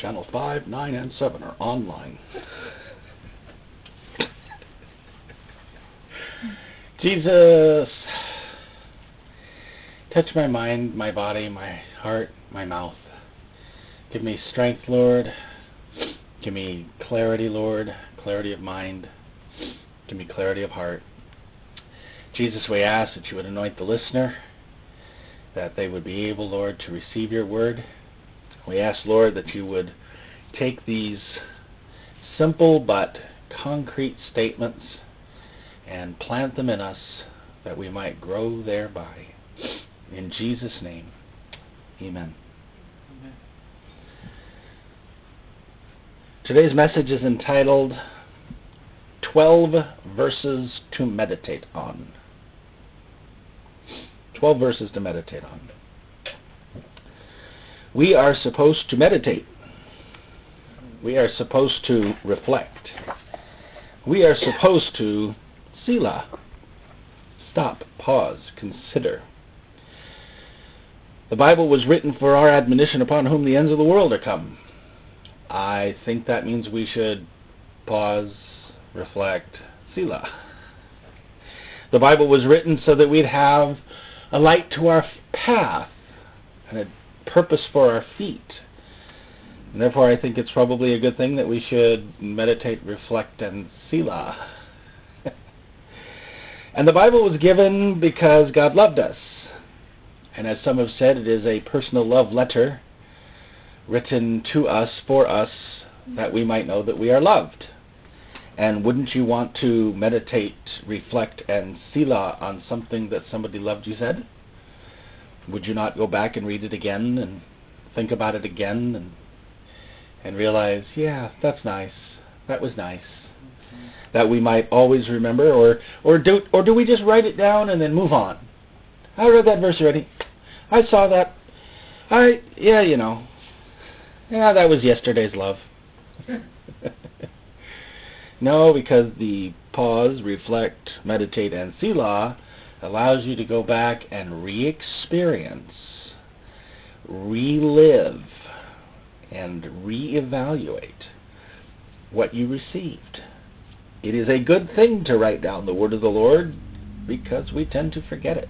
Channels 5, 9, and 7 are online. Jesus, touch my mind, my body, my heart, my mouth. Give me strength, Lord. Give me clarity, Lord, clarity of mind. Give me clarity of heart. Jesus, we ask that you would anoint the listener, that they would be able, Lord, to receive your word. We ask, Lord, that you would take these simple but concrete statements and plant them in us, that we might grow thereby. In Jesus' name, amen. Amen. Today's message is entitled 12 Verses to Meditate On. 12 verses to meditate on. We are supposed to meditate. We are supposed to reflect. We are supposed to Selah. Stop, pause, consider. The Bible was written for our admonition, upon whom the ends of the world are come. I think that means we should pause, reflect, Selah. The Bible was written so that we'd have a light to our path and a purpose for our feet. And therefore, I think it's probably a good thing that we should meditate, reflect, and Selah. And the Bible was given because God loved us. And as some have said, it is a personal love letter written to us, for us, that we might know that we are loved. And wouldn't you want to meditate, reflect, and Selah on something that somebody loved you said? Would you not go back and read it again and think about it again and realize, yeah, that's nice, that was nice, that we might always remember, or do we just write it down and then move on? I read that verse already. I saw that. That was yesterday's love. No, because the pause, reflect, meditate, and Selah allows you to go back and re-experience, relive, and re-evaluate what you received. It is a good thing to write down the word of the Lord because we tend to forget it.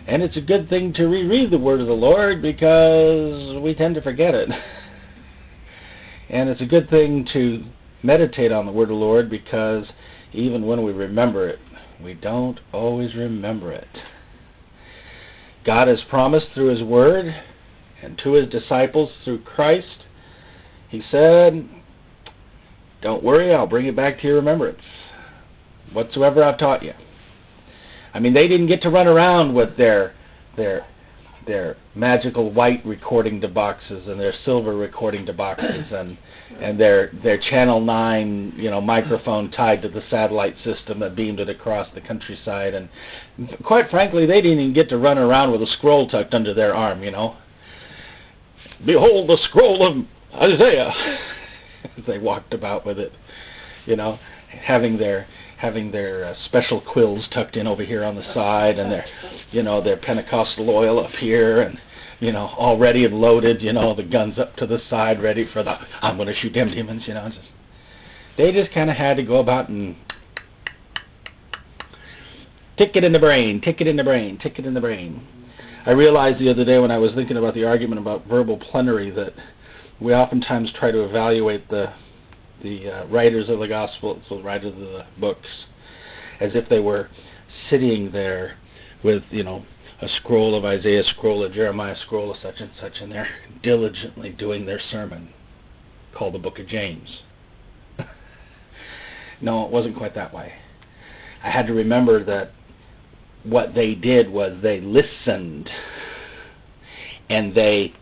And it's a good thing to reread the word of the Lord because we tend to forget it. And it's a good thing to meditate on the word of the Lord because even when we remember it, we don't always remember it. God has promised through his word and to his disciples through Christ. He said, don't worry, I'll bring it back to your remembrance, whatsoever I've taught you. I mean, they didn't get to run around with their magical white recording boxes and their silver recording boxes and their Channel 9 microphone tied to the satellite system that beamed it across the countryside. And quite frankly, they didn't even get to run around with a scroll tucked under their arm. Behold the scroll of Isaiah. As they walked about with it, having their special quills tucked in over here on the side, and their Pentecostal oil up here, and all ready and loaded, the guns up to the side, ready for the I'm going to shoot them demons, They just kind of had to go about and tick it in the brain, tick it in the brain, tick it in the brain. I realized the other day when I was thinking about the argument about verbal plenary that we oftentimes try to evaluate the writers of the gospel, so the writers of the books, as if they were sitting there with, a scroll of Isaiah, scroll of Jeremiah, scroll of such and such, and they're diligently doing their sermon called the Book of James. No, it wasn't quite that way. I had to remember that what they did was they listened and they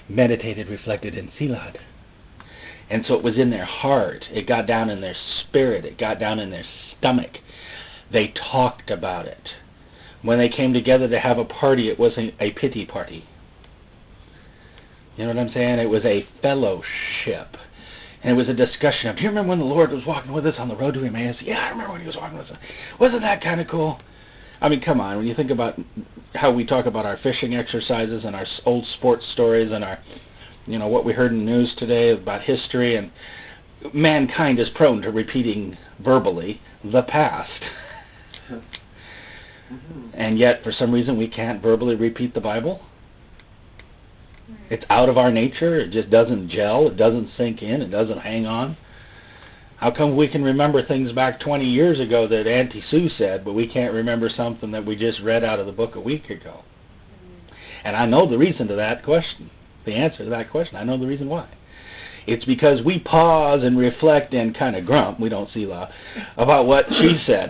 meditated, reflected, and selah'd. And so it was in their heart. It got down in their spirit. It got down in their stomach. They talked about it. When they came together to have a party, it wasn't a pity party. You know what I'm saying? It was a fellowship. And it was a discussion of, do you remember when the Lord was walking with us on the road to Emmaus? Yeah, I remember when he was walking with us. Wasn't that kind of cool? I mean, come on. When you think about how we talk about our fishing exercises and our old sports stories and our what we heard in the news today about history, and mankind is prone to repeating verbally the past. And yet, for some reason, we can't verbally repeat the Bible. It's out of our nature. It just doesn't gel. It doesn't sink in. It doesn't hang on. How come we can remember things back 20 years ago that Auntie Sue said, but we can't remember something that we just read out of the book a week ago? And I know the reason to that question, the answer to that question. I know the reason why. It's because we pause and reflect and kind of grump, we don't Selah, about what she said.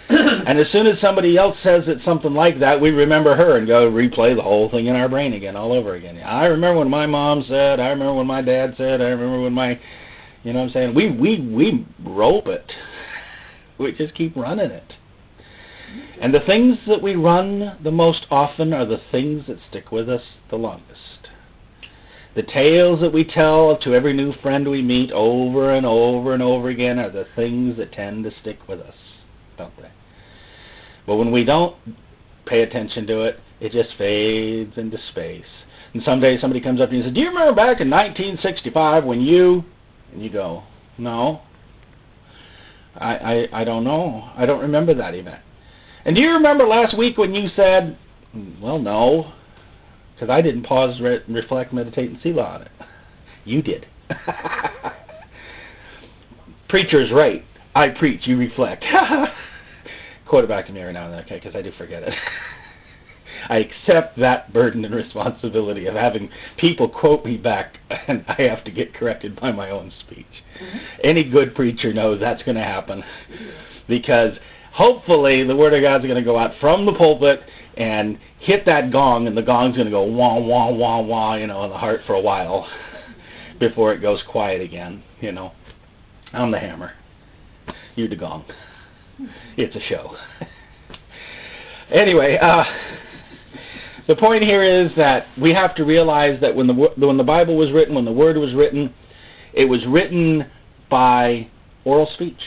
And as soon as somebody else says it, something like that, we remember her and go replay the whole thing in our brain again, all over again. I remember when my mom said, I remember when my dad said, I remember when my, you know what I'm saying? We rope it. We just keep running it. And the things that we run the most often are the things that stick with us the longest. The tales that we tell to every new friend we meet over and over and over again are the things that tend to stick with us, don't they? But when we don't pay attention to it, it just fades into space. And someday somebody comes up to you and says, do you remember back in 1965 when you... And you go, no, I don't know. I don't remember that event. And do you remember last week when you said, well, no, because I didn't pause, reflect, meditate, and Selah on it. You did. Preacher's right. I preach, you reflect. Quote it back to me every now and then, okay, because I do forget it. I accept that burden and responsibility of having people quote me back, and I have to get corrected by my own speech. Any good preacher knows that's going to happen, because hopefully the Word of God's going to go out from the pulpit and hit that gong, and the gong's going to go wah, wah, wah, wah, in the heart for a while before it goes quiet again, I'm the hammer. You're the gong. It's a show. Anyway, the point here is that we have to realize that when the Bible was written, when the Word was written, it was written by oral speech.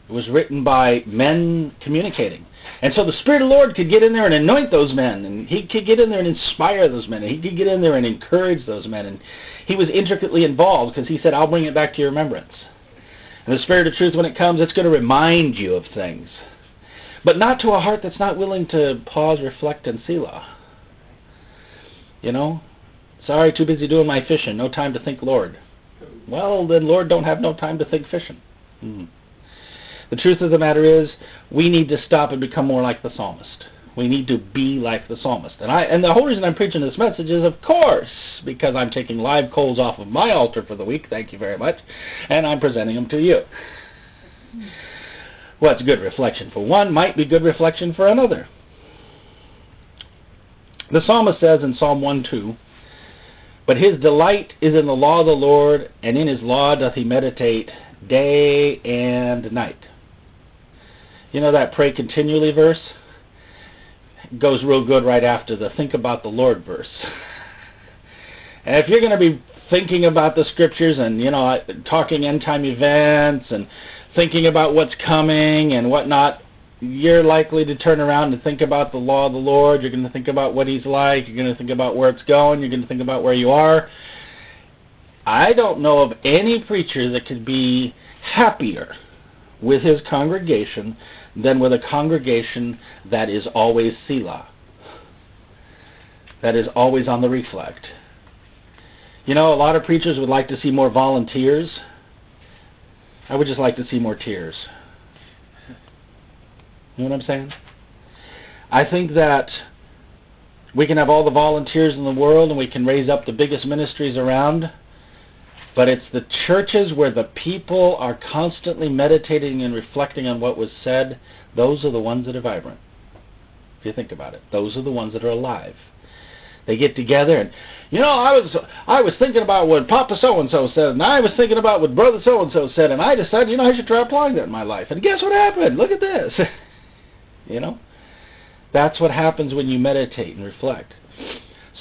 It was written by men communicating. And so the Spirit of the Lord could get in there and anoint those men, and He could get in there and inspire those men, and He could get in there and encourage those men. And He was intricately involved because He said, I'll bring it back to your remembrance. And the Spirit of truth, when it comes, it's going to remind you of things. But not to a heart that's not willing to pause, reflect, and Selah. Sorry, too busy doing my fishing. No time to think, Lord. Well, then, Lord, don't have no time to think fishing. The truth of the matter is, we need to stop and become more like the psalmist. We need to be like the psalmist. And the whole reason I'm preaching this message is, of course, because I'm taking live coals off of my altar for the week, thank you very much, and I'm presenting them to you. What's good reflection for one might be good reflection for another. The psalmist says in Psalm 1:2, but his delight is in the law of the Lord, and in his law doth he meditate day and night. That pray continually verse goes real good right after the think about the Lord verse. And if you're going to be thinking about the scriptures and, talking end-time events and thinking about what's coming and whatnot, you're likely to turn around and think about the law of the Lord. You're going to think about what He's like. You're going to think about where it's going. You're going to think about where you are. I don't know of any preacher that could be happier with his congregation than with a congregation that is always Selah, that is always on the reflect. A lot of preachers would like to see more volunteers. I would just like to see more tears. You know what I'm saying? I think that we can have all the volunteers in the world and we can raise up the biggest ministries around, but it's the churches where the people are constantly meditating and reflecting on what was said. Those are the ones that are vibrant. If you think about it, those are the ones that are alive. They get together and, I was thinking about what Papa so-and-so said, and I was thinking about what Brother so-and-so said, and I decided, I should try applying that in my life. And guess what happened? Look at this. That's what happens when you meditate and reflect.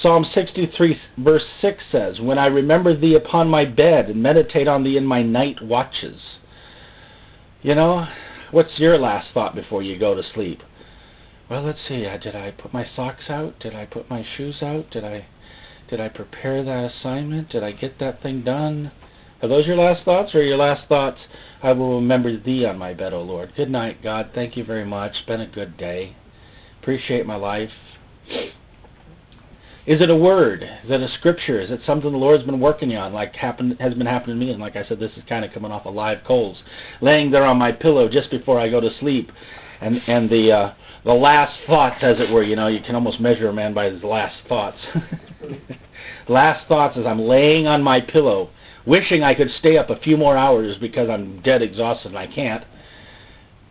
Psalm 63 verse 6 says, when I remember thee upon my bed and meditate on thee in my night watches. What's your last thought before you go to sleep? Well, let's see, did I put my socks out? Did I put my shoes out? Did I Did I prepare that assignment? Did I get that thing done? Are those your last thoughts, or your last thoughts, I will remember thee on my bed, O Lord? Good night, God. Thank you very much. Been a good day. Appreciate my life. Is it a word? Is it a scripture? Is it something the Lord's been working on, like has been happening to me? And like I said, this is kind of coming off of live coals. Laying there on my pillow just before I go to sleep, and the last thoughts, as it were. You know, you can almost measure a man by his last thoughts. Last thoughts as I'm laying on my pillow, wishing I could stay up a few more hours because I'm dead exhausted and I can't.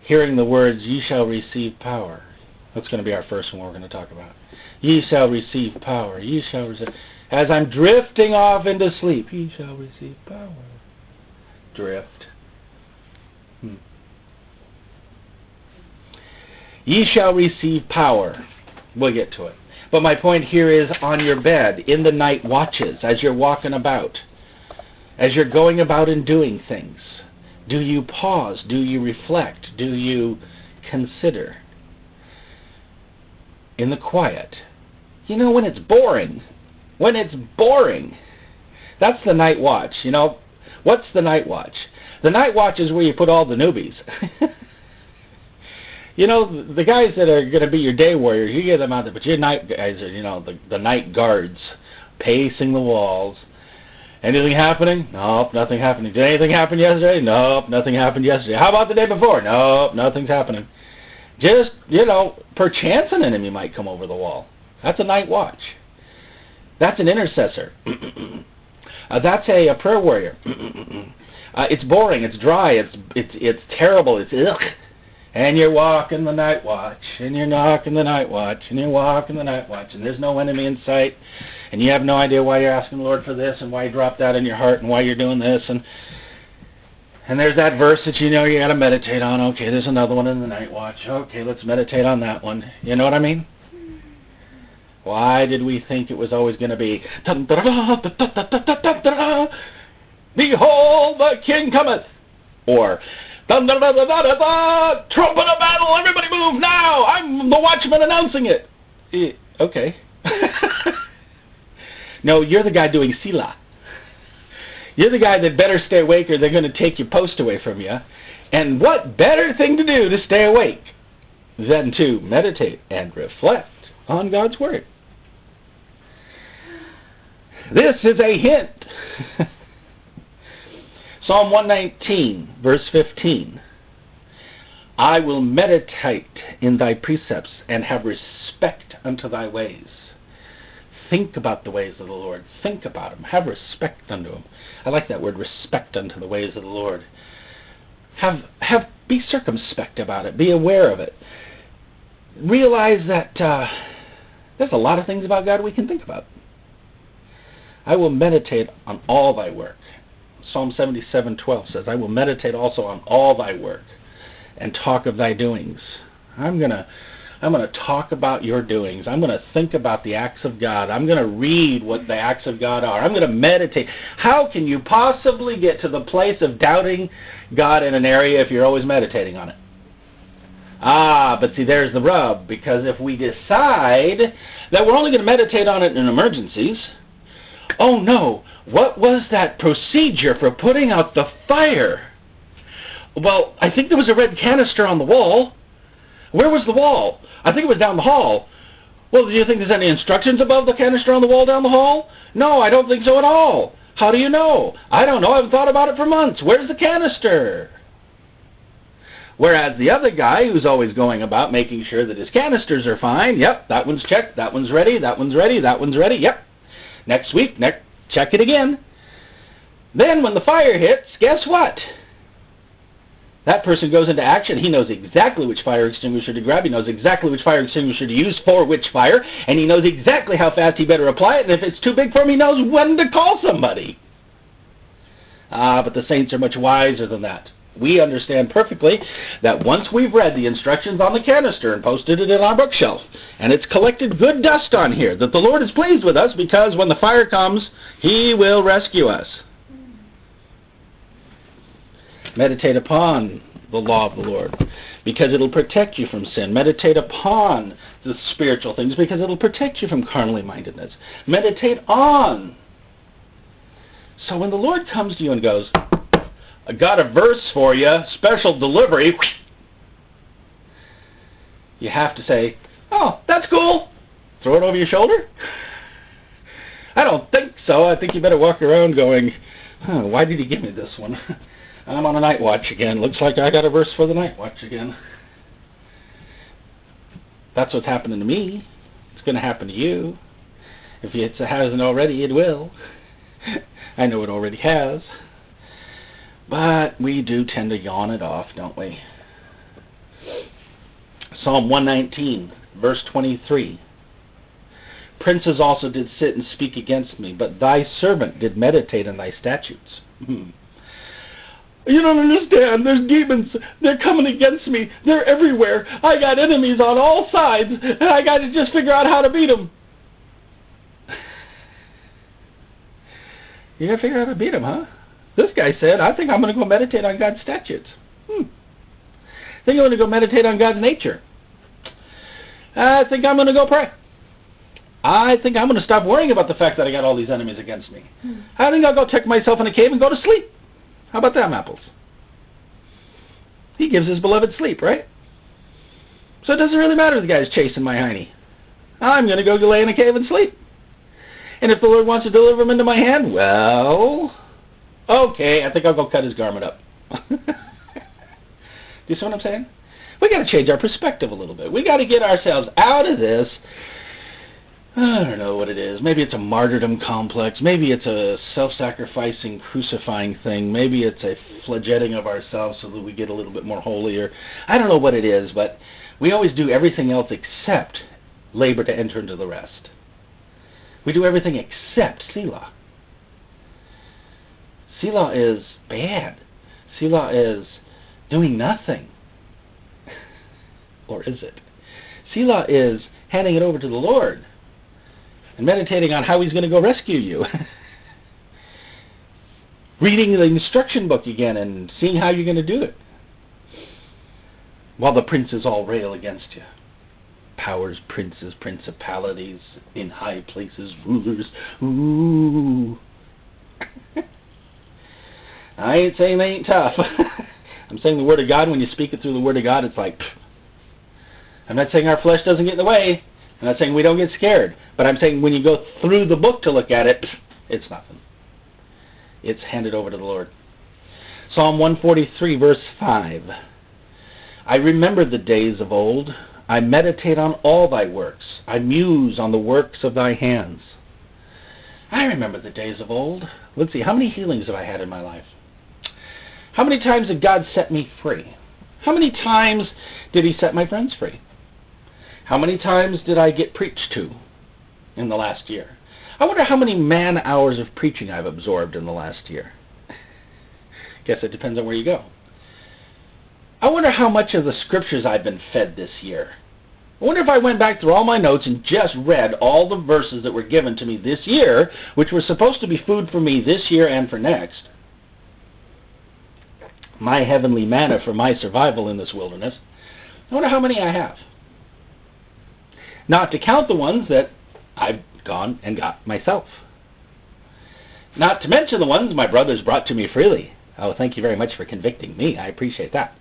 Hearing the words, "Ye shall receive power." That's going to be our first one we're going to talk about. Ye shall receive power. Ye shall receive. As I'm drifting off into sleep, ye shall receive power. Drift. Ye shall receive power. We'll get to it. But my point here is on your bed, in the night watches, as you're walking about, as you're going about and doing things. Do you pause? Do you reflect? Do you consider? In the quiet. You know, when it's boring. When it's boring. That's the night watch. You know, what's the night watch? The night watch is where you put all the newbies. You know, the guys that are going to be your day warriors, you get them out there, but your night guys are, you know, the night guards, pacing the walls. Anything happening? Nope, nothing happening. Did anything happen yesterday? Nope, nothing happened yesterday. How about the day before? Nope, nothing's happening. Just, you know, perchance an enemy might come over the wall. That's a night watch. That's an intercessor. That's a prayer warrior. It's boring, it's dry, it's terrible, it's ugh. And you're walking the night watch, and you're knocking the night watch, and you're walking the night watch, and there's no enemy in sight, and you have no idea why you're asking the Lord for this, and why you dropped that in your heart, and why you're doing this, and there's that verse that you know you got to meditate on. Okay, there's another one in the night watch. Okay, let's meditate on that one. You know what I mean? Why did we think it was always going to be, behold, the King cometh, or trumpet of battle, everybody move now, I'm the watchman announcing it. Okay. No, you're the guy doing Selah. You're the guy that better stay awake or they're going to take your post away from you. And what better thing to do to stay awake than to meditate and reflect on God's Word? This is a hint. Psalm 119, verse 15. I will meditate in thy precepts and have respect unto thy ways. Think about the ways of the Lord. Think about them. Have respect unto them. I like that word, respect unto the ways of the Lord. Be circumspect about it. Be aware of it. Realize that there's a lot of things about God we can think about. I will meditate on all thy work. Psalm 77:12 says, I will meditate also on all thy work and talk of thy doings. I'm going to talk about your doings. I'm going to think about the acts of God. I'm going to read what the acts of God are. I'm going to meditate. How can you possibly get to the place of doubting God in an area if you're always meditating on it? But see, there's the rub, because if we decide that we're only going to meditate on it in emergencies, oh no, what was that procedure for putting out the fire? Well, I think there was a red canister on the wall. Where was the wall? I think it was down the hall. Well, do you think there's any instructions above the canister on the wall down the hall? No, I don't think so at all. How do you know? I don't know. I haven't thought about it for months. Where's the canister? Whereas the other guy who's always going about making sure that his canisters are fine, yep, that one's checked, that one's ready, that one's ready, that one's ready, yep. Next week, check it again. Then when the fire hits, guess what? That person goes into action. He knows exactly which fire extinguisher to grab. He knows exactly which fire extinguisher to use for which fire. And he knows exactly how fast he better apply it. And if it's too big for him, he knows when to call somebody. But the saints are much wiser than that. We understand perfectly that once we've read the instructions on the canister and posted it in our bookshelf, and it's collected good dust on here, that the Lord is pleased with us because when the fire comes, He will rescue us. Meditate upon the law of the Lord, because it'll protect you from sin. Meditate upon the spiritual things, because it'll protect you from carnally mindedness. Meditate on. So when the Lord comes to you and goes, I got a verse for you, special delivery, you have to say, oh, that's cool. Throw it over your shoulder? I don't think so. I think you better walk around going, why did he give me this one? I'm on a night watch again. Looks like I got a verse for the night watch again. That's what's happening to me. It's going to happen to you. If it hasn't already, it will. I know it already has. But we do tend to yawn it off, don't we? Psalm 119, verse 23. Princes also did sit and speak against me, but thy servant did meditate on thy statutes. You don't understand. There's demons. They're coming against me. They're everywhere. I got enemies on all sides, and I got to just figure out how to beat them. You got to figure out how to beat them, huh? This guy said, I think I'm going to go meditate on God's statutes. I think I'm going to go meditate on God's nature. I think I'm going to go pray. I think I'm going to stop worrying about the fact that I got all these enemies against me. I think I'll go tuck myself in a cave and go to sleep. How about them apples? He gives his beloved sleep, right? So it doesn't really matter if the guy's chasing my hiney. I'm going to go lay in a cave and sleep. And if the Lord wants to deliver him into my hand, well, okay, I think I'll go cut his garment up. Do you see what I'm saying? We got to change our perspective a little bit. We got to get ourselves out of this. I don't know what it is. Maybe it's a martyrdom complex. Maybe it's a self-sacrificing, crucifying thing. Maybe it's a flagellating of ourselves so that we get a little bit more holier. I don't know what it is, but we always do everything else except labor to enter into the rest. We do everything except Selah. Selah is bad. Selah is doing nothing. Or is it? Selah is handing it over to the Lord and meditating on how he's going to go rescue you. Reading the instruction book again and seeing how you're going to do it. While the princes all rail against you. Powers, princes, principalities, in high places, rulers. Ooh. I ain't saying they ain't tough. I'm saying the Word of God, when you speak it through the Word of God, it's like, pff. I'm not saying our flesh doesn't get in the way. I'm not saying we don't get scared. But I'm saying when you go through the book to look at it, it's nothing. It's handed over to the Lord. Psalm 143, verse 5. I remember the days of old. I meditate on all thy works. I muse on the works of thy hands. I remember the days of old. Let's see, how many healings have I had in my life? How many times did God set me free? How many times did he set my friends free? How many times did I get preached to in the last year? I wonder how many man-hours of preaching I've absorbed in the last year. Guess it depends on where you go. I wonder how much of the scriptures I've been fed this year. I wonder if I went back through all my notes and just read all the verses that were given to me this year, which were supposed to be food for me this year and for next. My heavenly manna for my survival in this wilderness. I wonder how many I have. Not to count the ones that I've gone and got myself. Not to mention the ones my brothers brought to me freely. Oh, thank you very much for convicting me. I appreciate that.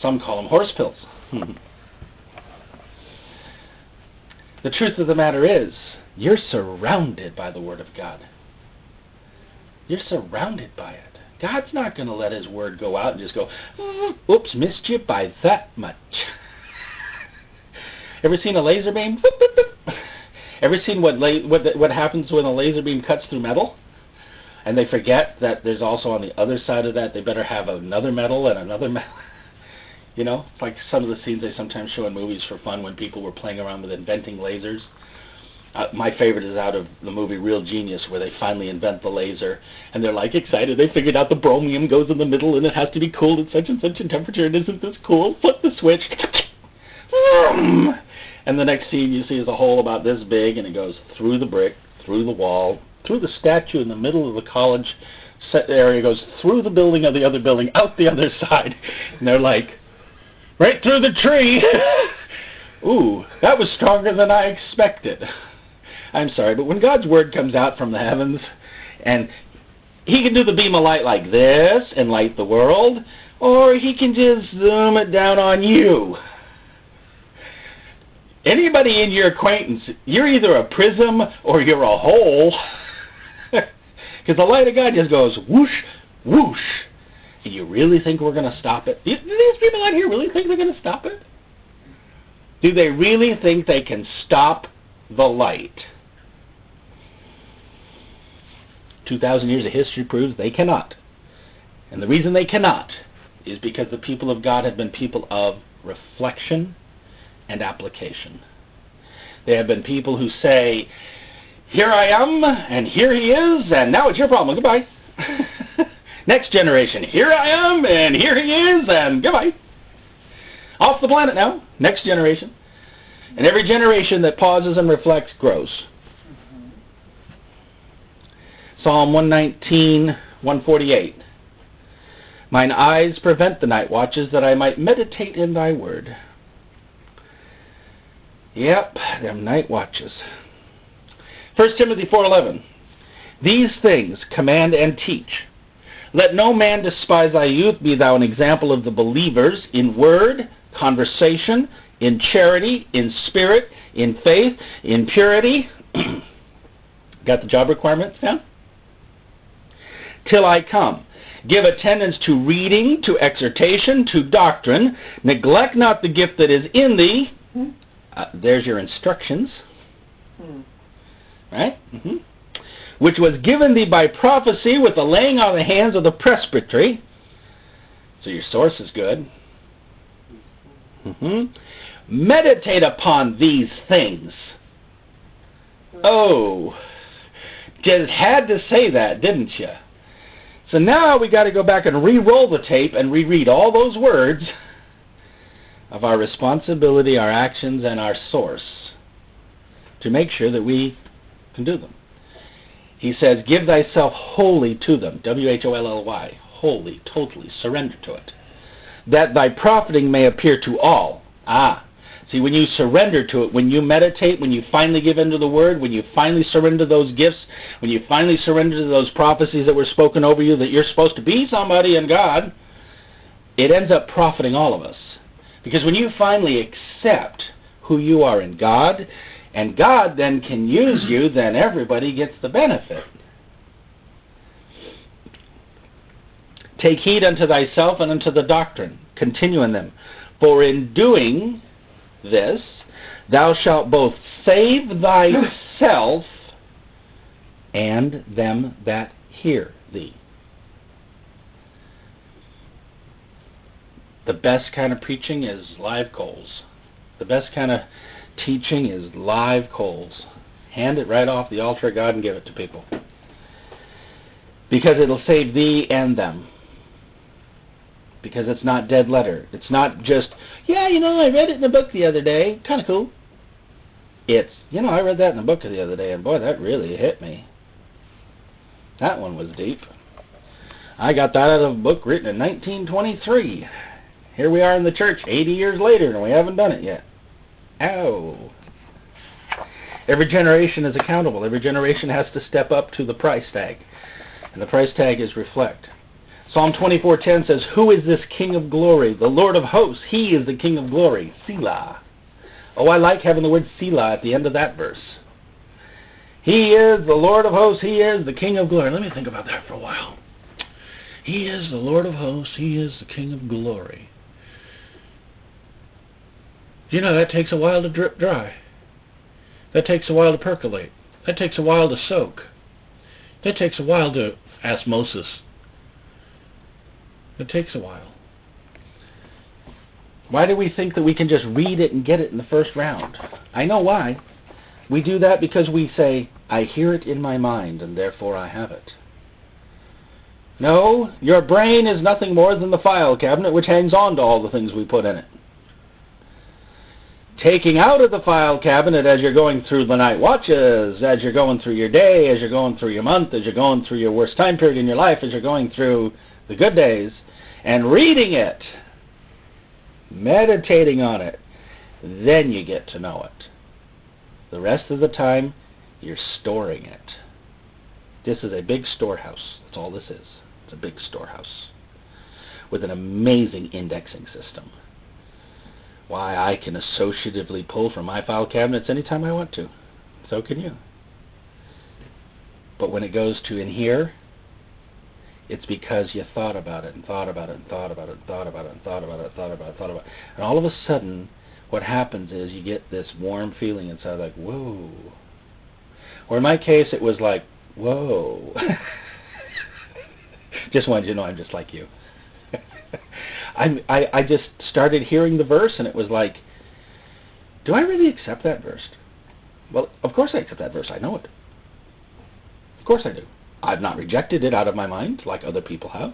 Some call them horse pills. The truth of the matter is, you're surrounded by the Word of God. You're surrounded by it. God's not going to let his word go out and just go, oops, missed you by that much. Ever seen a laser beam? Ever seen what happens when a laser beam cuts through metal? And they forget that there's also on the other side of that, they better have another metal and another metal. You know, it's like some of the scenes they sometimes show in movies for fun when people were playing around with inventing lasers. My favorite is out of the movie Real Genius, where they finally invent the laser, and they're like excited. They figured out the bromium goes in the middle, and it has to be cooled at such and such a temperature, and isn't this cool? Flip the switch. And the next scene you see is a hole about this big, and it goes through the brick, through the wall, through the statue in the middle of the college area goes through the building of the other building, out the other side. And they're like, right through the tree. Ooh, that was stronger than I expected. I'm sorry, but when God's word comes out from the heavens, and he can do the beam of light like this and light the world, or he can just zoom it down on you. Anybody in your acquaintance, you're either a prism or you're a hole. Because the light of God just goes whoosh, whoosh. And you really think we're going to stop it? Do these people out here really think they're going to stop it? Do they really think they can stop the light? 2,000 years of history proves they cannot. And the reason they cannot is because the people of God have been people of reflection and application. They have been people who say, here I am, and here he is, and now it's your problem. Goodbye. Next generation, here I am, and here he is, and goodbye. Off the planet now. Next generation. And every generation that pauses and reflects grows. Psalm 119, 148. Mine eyes prevent the night watches, that I might meditate in thy word. Yep, them night watches. 1 Timothy 4:11. These things command and teach. Let no man despise thy youth. Be thou an example of the believers in word, conversation, in charity, in spirit, in faith, in purity. Got the job requirements down? Till I come. Give attendance to reading, to exhortation, to doctrine. Neglect not the gift that is in thee. There's your instructions. Right? Which was given thee by prophecy with the laying on the hands of the presbytery. So your source is good. Meditate upon these things. Oh, just had to say that, didn't you? So now we got to go back and re-roll the tape and reread all those words of our responsibility, our actions, and our source to make sure that we can do them. He says, give thyself wholly to them. W-H-O-L-L-Y. Wholly, totally, surrender to it. That thy profiting may appear to all. See, when you surrender to it, when you meditate, when you finally give into the word, when you finally surrender those gifts, when you finally surrender to those prophecies that were spoken over you that you're supposed to be somebody in God, it ends up profiting all of us. Because when you finally accept who you are in God, and God then can use you, then everybody gets the benefit. Take heed unto thyself and unto the doctrine. Continue in them. For in doing this, thou shalt both save thyself and them that hear thee. The best kind of preaching is live coals. The best kind of teaching is live coals. Hand it right off the altar of God and give it to people. Because it'll save thee and them. Because it's not dead letter. It's not just, yeah, I read it in a book the other day. Kind of cool. It's, I read that in a book the other day, and boy, that really hit me. That one was deep. I got that out of a book written in 1923. Here we are in the church 80 years later, and we haven't done it yet. Ow. Every generation is accountable. Every generation has to step up to the price tag. And the price tag is reflect. Psalm 24:10 says, who is this King of glory? The Lord of hosts. He is the King of glory. Selah. Oh, I like having the word Selah at the end of that verse. He is the Lord of hosts. He is the King of glory. Let me think about that for a while. He is the Lord of hosts. He is the King of glory. That takes a while to drip dry. That takes a while to percolate. That takes a while to soak. That takes a while to osmosis. It takes a while. Why do we think that we can just read it and get it in the first round? I know why. We do that because we say, I hear it in my mind, and therefore I have it. No, your brain is nothing more than the file cabinet which hangs on to all the things we put in it. taking out of the file cabinet as you're going through the night watches, as you're going through your day, as you're going through your month, as you're going through your worst time period in your life, as you're going through the good days, and reading it, meditating on it, then you get to know it. The rest of the time, you're storing it. This is a big storehouse. That's all this is. It's a big storehouse with an amazing indexing system. Why, I can associatively pull from my file cabinets anytime I want to. So can you. But when it goes to in here, it's because you thought about it and thought about it and thought about it and thought about it and thought about it and thought about it and thought about it. And all of a sudden, what happens is you get this warm feeling inside, like, whoa. Or in my case, it was like, whoa. Just wanted you to know I'm just like you. I just started hearing the verse, and it was like, do I really accept that verse? Well, of course I accept that verse. I know it. Of course I do. I've not rejected it out of my mind like other people have.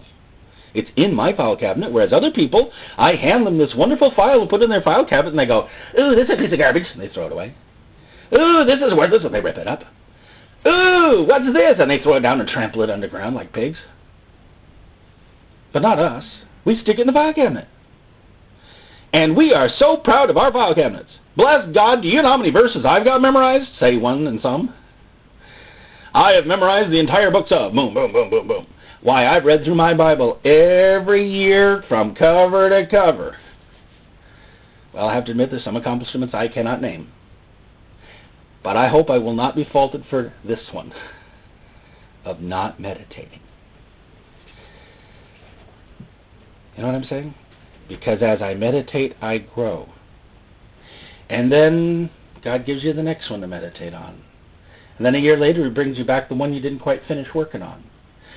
It's in my file cabinet, whereas other people, I hand them this wonderful file and put it in their file cabinet, and they go, ooh, this is a piece of garbage, and they throw it away. Ooh, this is worthless, and they rip it up. Ooh, what's this? And they throw it down and trample it underground like pigs. But not us. We stick it in the file cabinet. And we are so proud of our file cabinets. Bless God, do you know how many verses I've got memorized? Say one and some. I have memorized the entire books of. Boom, boom, boom, boom, boom. Why, I've read through my Bible every year from cover to cover. Well, I have to admit there's some accomplishments I cannot name. But I hope I will not be faulted for this one, of not meditating. You know what I'm saying? Because as I meditate, I grow. And then God gives you the next one to meditate on. And then a year later, He brings you back the one you didn't quite finish working on.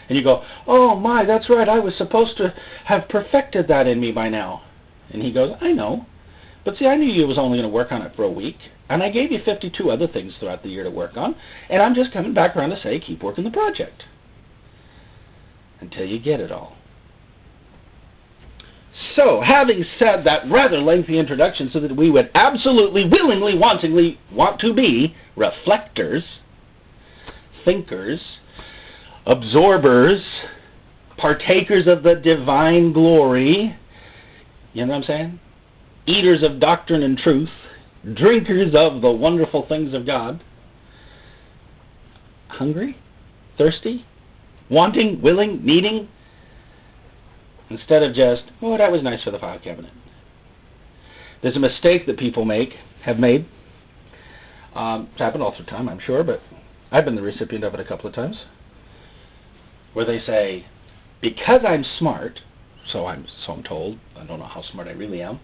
And you go, oh my, that's right, I was supposed to have perfected that in me by now. And He goes, I know. But see, I knew you was only going to work on it for a week. And I gave you 52 other things throughout the year to work on. And I'm just coming back around to say, keep working the project. Until you get it all. So, having said that rather lengthy introduction so that we would absolutely, willingly, wantingly want to be reflectors, thinkers, absorbers, partakers of the divine glory, you know what I'm saying? Eaters of doctrine and truth, drinkers of the wonderful things of God, hungry, thirsty, wanting, willing, needing, instead of just, oh, that was nice for the file cabinet. There's a mistake that people have made. It's happened all through time, I'm sure, but I've been the recipient of it a couple of times, where they say, because I'm smart, so I'm told, I don't know how smart I really am,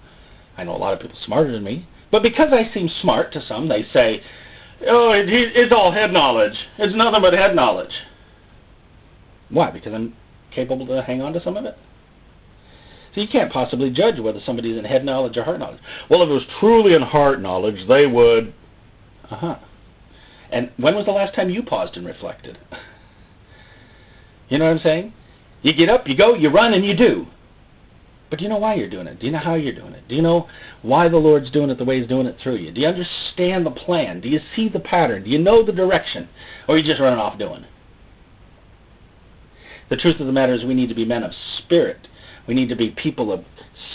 I know a lot of people smarter than me, but because I seem smart to some, they say, oh, it's all head knowledge. It's nothing but head knowledge. Why? Because I'm capable to hang on to some of it? So you can't possibly judge whether somebody's in head knowledge or heart knowledge. Well, if it was truly in heart knowledge, they would... And when was the last time you paused and reflected? You know what I'm saying? You get up, you go, you run, and you do. But do you know why you're doing it? Do you know how you're doing it? Do you know why the Lord's doing it the way He's doing it through you? Do you understand the plan? Do you see the pattern? Do you know the direction? Or are you just running off doing? The truth of the matter is we need to be men of spirit. We need to be people of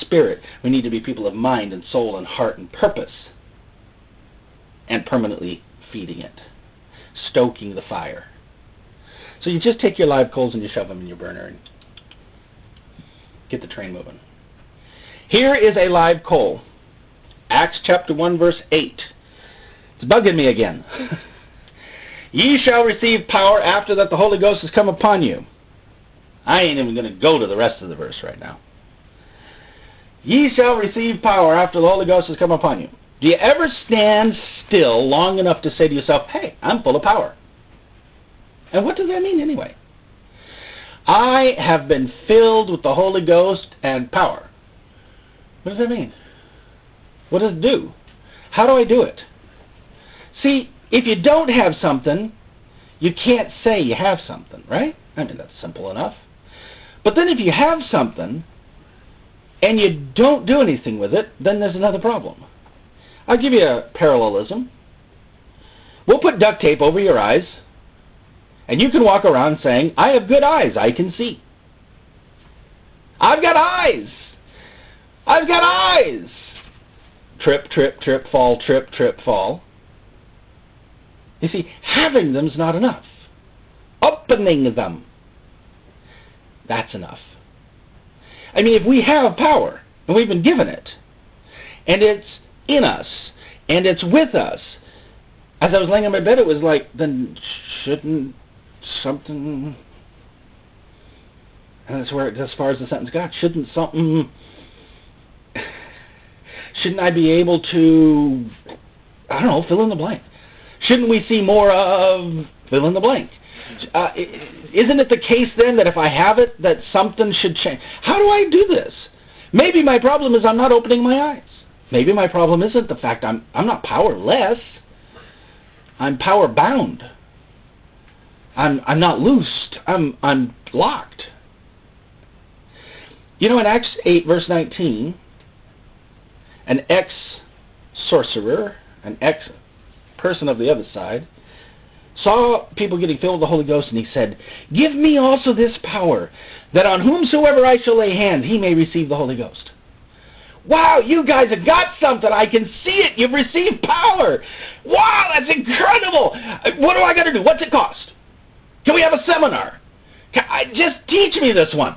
spirit. We need to be people of mind and soul and heart and purpose. And permanently feeding it. Stoking the fire. So you just take your live coals and you shove them in your burner and get the train moving. Here is a live coal. Acts chapter 1 verse 8. It's bugging me again. Ye shall receive power after that the Holy Ghost has come upon you. I ain't even going to go to the rest of the verse right now. Ye shall receive power after the Holy Ghost has come upon you. Do you ever stand still long enough to say to yourself, hey, I'm full of power? And what does that mean anyway? I have been filled with the Holy Ghost and power. What does that mean? What does it do? How do I do it? See, if you don't have something, you can't say you have something, right? I mean, that's simple enough. But then if you have something and you don't do anything with it, then there's another problem. I'll give you a parallelism. We'll put duct tape over your eyes, and you can walk around saying, I have good eyes, I can see. I've got eyes! I've got eyes! Trip, trip, trip, fall, trip, trip, fall. You see, having them's not enough. Opening them, that's enough. I mean, if we have power, and we've been given it, and it's in us, and it's with us, as I was laying in my bed, it was like, then shouldn't something, and that's where, as far as the sentence got, shouldn't I be able to, I don't know, fill in the blank? Shouldn't we see more of fill in the blank? Isn't it the case then that if I have it, that something should change? How do I do this? Maybe my problem is I'm not opening my eyes. Maybe my problem isn't the fact I'm not powerless. I'm power bound. I'm not loosed. I'm locked. You know, in Acts 8 verse 19, an ex-sorcerer, an ex-person of the other side, saw people getting filled with the Holy Ghost, and he said, give me also this power, that on whomsoever I shall lay hands, he may receive the Holy Ghost. Wow, you guys have got something. I can see it. You've received power. Wow, that's incredible. What do I got to do? What's it cost? Can we have a seminar? Just teach me this one.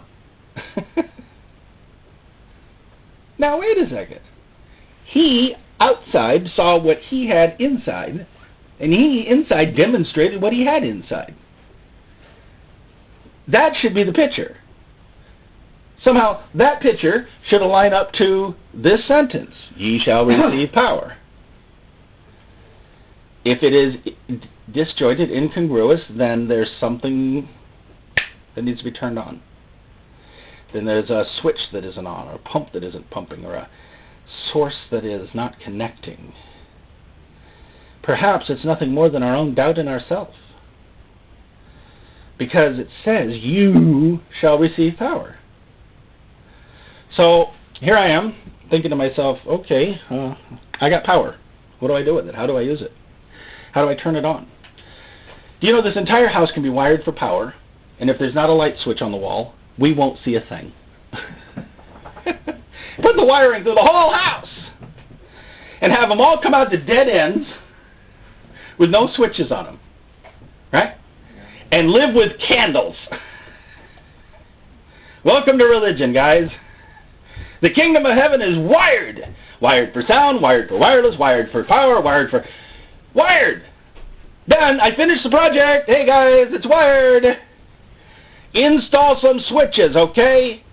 Now, wait a second. He, outside, saw what he had inside, and he, inside, demonstrated what he had inside. That should be the picture. Somehow, that picture should align up to this sentence, ye shall receive power. If it is disjointed, incongruous, then there's something that needs to be turned on. Then there's a switch that isn't on, or a pump that isn't pumping, or a source that is not connecting. Perhaps it's nothing more than our own doubt in ourselves. Because it says, you shall receive power. So, here I am, thinking to myself, okay, I got power. What do I do with it? How do I use it? How do I turn it on? Do you know this entire house can be wired for power, and if there's not a light switch on the wall, we won't see a thing. Put the wiring through the whole house, and have them all come out to dead ends with no switches on them, right? And live with candles. Welcome to religion, guys. The kingdom of heaven is wired. Wired for sound, wired for wireless, wired for power, wired for... Wired! Done. I finished the project. Hey, guys, it's wired. Install some switches, okay?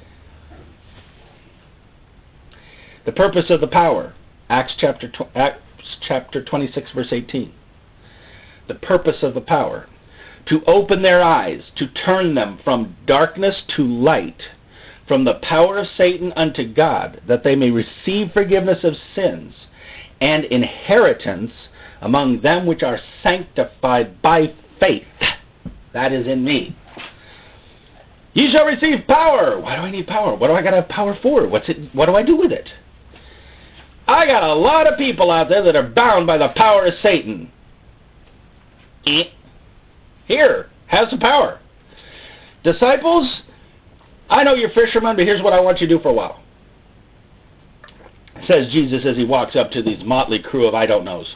The purpose of the power. Acts chapter 26, verse 18. The purpose of the power. To open their eyes, to turn them from darkness to light, from the power of Satan unto God, that they may receive forgiveness of sins and inheritance among them which are sanctified by faith. That is in me. Ye shall receive power. Why do I need power? What do I got to have power for? What do I do with it? I got a lot of people out there that are bound by the power of Satan. Here, have some power. Disciples, I know you're fishermen, but here's what I want you to do for a while. Says Jesus as he walks up to these motley crew of I don't knows.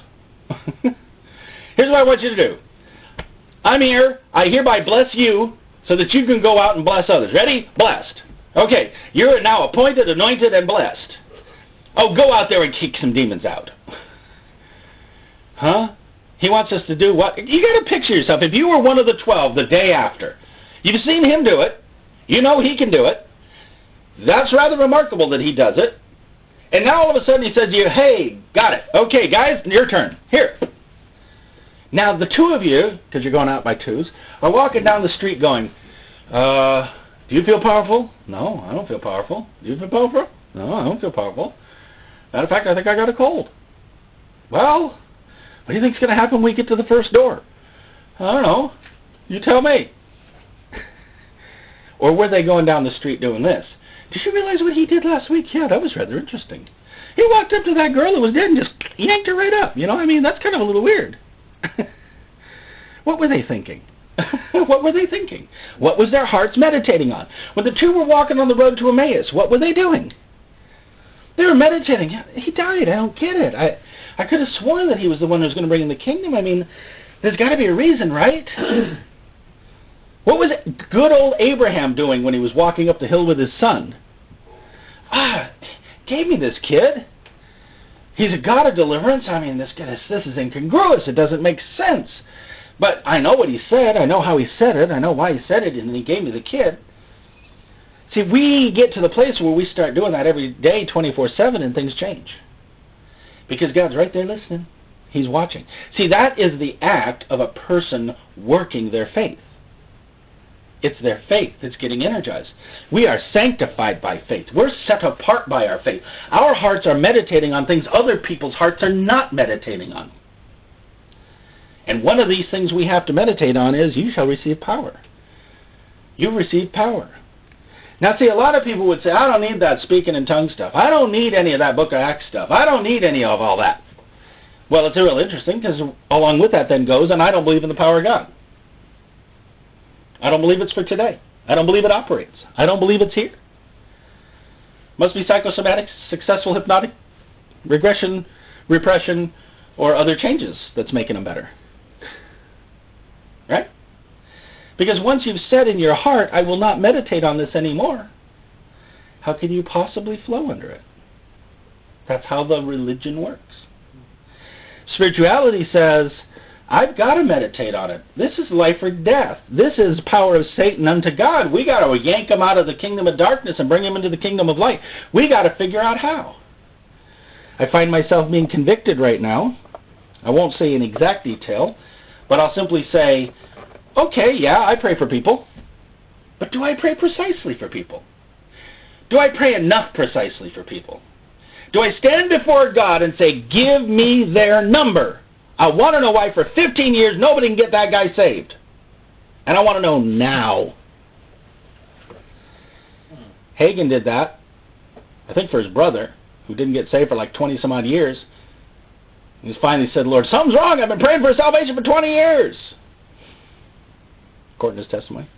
Here's what I want you to do. I'm here. I hereby bless you so that you can go out and bless others. Ready? Blessed. Okay, you're now appointed, anointed, and blessed. Oh, go out there and kick some demons out. Huh? He wants us to do what? You got to picture yourself. If you were one of the 12 the day after, you've seen him do it. You know he can do it. That's rather remarkable that he does it. And now all of a sudden he says to you, hey, got it. Okay, guys, your turn. Here. Now the two of you, because you're going out by twos, are walking down the street going, do you feel powerful? No, I don't feel powerful. Do you feel powerful? No, I don't feel powerful. Matter of fact, I think I got a cold. Well, what do you think's going to happen when we get to the first door? I don't know. You tell me. Or were they going down the street doing this? Did you realize what he did last week? Yeah, that was rather interesting. He walked up to that girl that was dead and just yanked her right up. That's kind of a little weird. What were they thinking? What were they thinking? What was their hearts meditating on? When the two were walking on the road to Emmaus, what were they doing? They were meditating. He died. I don't get it. I could have sworn that he was the one who was going to bring in the kingdom. There's got to be a reason, right? What was good old Abraham doing when he was walking up the hill with his son? Gave me this kid. He's a God of deliverance. This is incongruous. It doesn't make sense. But I know what he said. I know how he said it. I know why he said it, and he gave me the kid. See, we get to the place where we start doing that every day, 24/7, and things change. Because God's right there listening. He's watching. See, that is the act of a person working their faith. It's their faith that's getting energized. We are sanctified by faith. We're set apart by our faith. Our hearts are meditating on things other people's hearts are not meditating on. And one of these things we have to meditate on is, you shall receive power. You receive power. Now, see, a lot of people would say, I don't need that speaking in tongues stuff. I don't need any of that Book of Acts stuff. I don't need any of all that. Well, it's real interesting, because along with that then goes, and I don't believe in the power of God. I don't believe it's for today. I don't believe it operates. I don't believe it's here. Must be psychosomatic, successful hypnotic, regression, repression, or other changes that's making them better. Right? Because once you've said in your heart, I will not meditate on this anymore, how can you possibly flow under it? That's how the religion works. Spirituality says, I've got to meditate on it. This is life or death. This is power of Satan unto God. We got to yank him out of the kingdom of darkness and bring him into the kingdom of light. We got to figure out how. I find myself being convicted right now. I won't say in exact detail, but I'll simply say, okay, yeah, I pray for people, but do I pray precisely for people? Do I pray enough precisely for people? Do I stand before God and say, give me their number? I want to know why for 15 years nobody can get that guy saved. And I want to know now. Hagen did that, I think for his brother, who didn't get saved for like 20 some odd years. He finally said, Lord, something's wrong. I've been praying for salvation for 20 years. According to his testimony.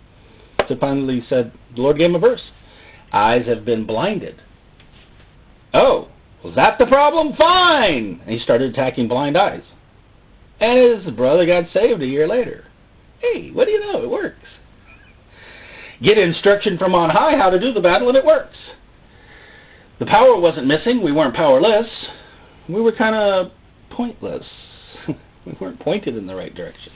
So finally he said, the Lord gave him a verse. Eyes have been blinded. Oh, was that the problem? Fine. And he started attacking blind eyes. And his brother got saved a year later. Hey, what do you know? It works. Get instruction from on high how to do the battle, and it works. The power wasn't missing. We weren't powerless. We were kind of pointless. We weren't pointed in the right direction.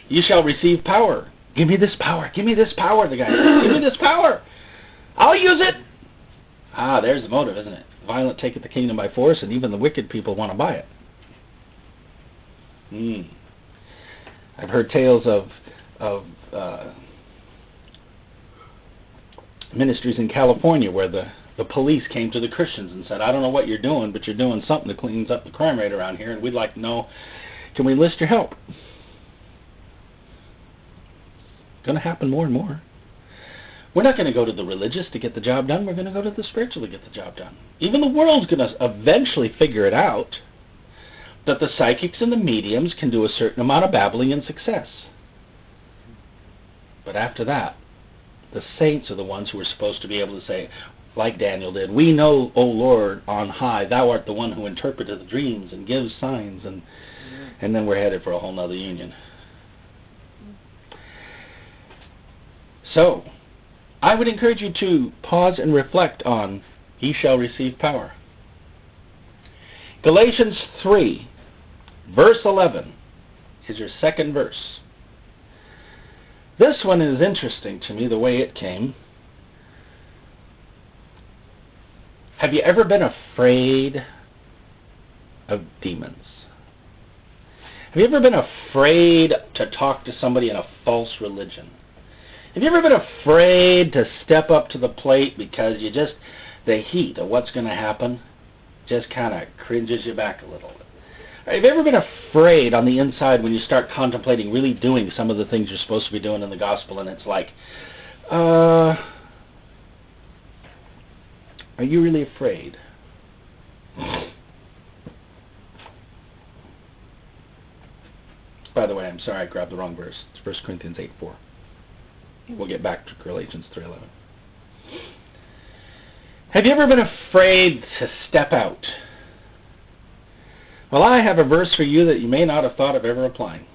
You shall receive power. Give me this power. Give me this power, the guy said. Give me this power. I'll use it. There's the motive, isn't it? Violent taketh the kingdom by force, and even the wicked people want to buy it. I've heard tales of ministries in California where the police came to the Christians and said, I don't know what you're doing, but you're doing something that cleans up the crime rate around here, and we'd like to know, can we enlist your help? Going to happen more and more. We're not going to go to the religious to get the job done. We're going to go to the spiritual to get the job done. Even the world's going to eventually figure it out that the psychics and the mediums can do a certain amount of babbling and success. But after that, the saints are the ones who are supposed to be able to say, like Daniel did, we know, O Lord, on high, thou art the one who interpreteth the dreams and gives signs, and then we're headed for a whole nother union. So, I would encourage you to pause and reflect on, ye shall receive power. Galatians 3, verse 11 is your second verse. This one is interesting to me, the way it came. Have you ever been afraid of demons? Have you ever been afraid to talk to somebody in a false religion? Have you ever been afraid to step up to the plate because the heat of what's going to happen just kind of cringes you back a little bit? Have you ever been afraid on the inside when you start contemplating really doing some of the things you're supposed to be doing in the gospel, and it's like, are you really afraid? by the way, I'm sorry, I grabbed the wrong verse. It's 1 Corinthians 8:4. We'll get back to Galatians 3:11. Have you ever been afraid to step out? Well, I have a verse for you that you may not have thought of ever applying.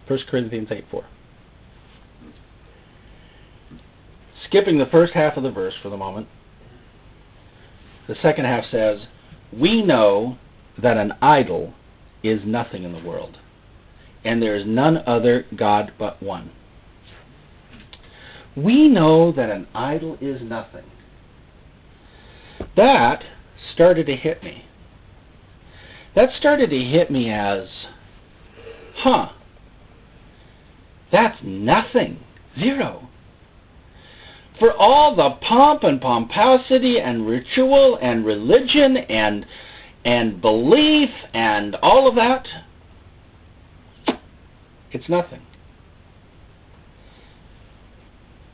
1 Corinthians 8:4. Skipping the first half of the verse for the moment. The second half says, we know that an idol is nothing in the world, and there is none other God but one. We know that an idol is nothing. That started to hit me. That started to hit me as, that's nothing. Zero. For all the pomp and pomposity and ritual and religion and belief and all of that, it's nothing.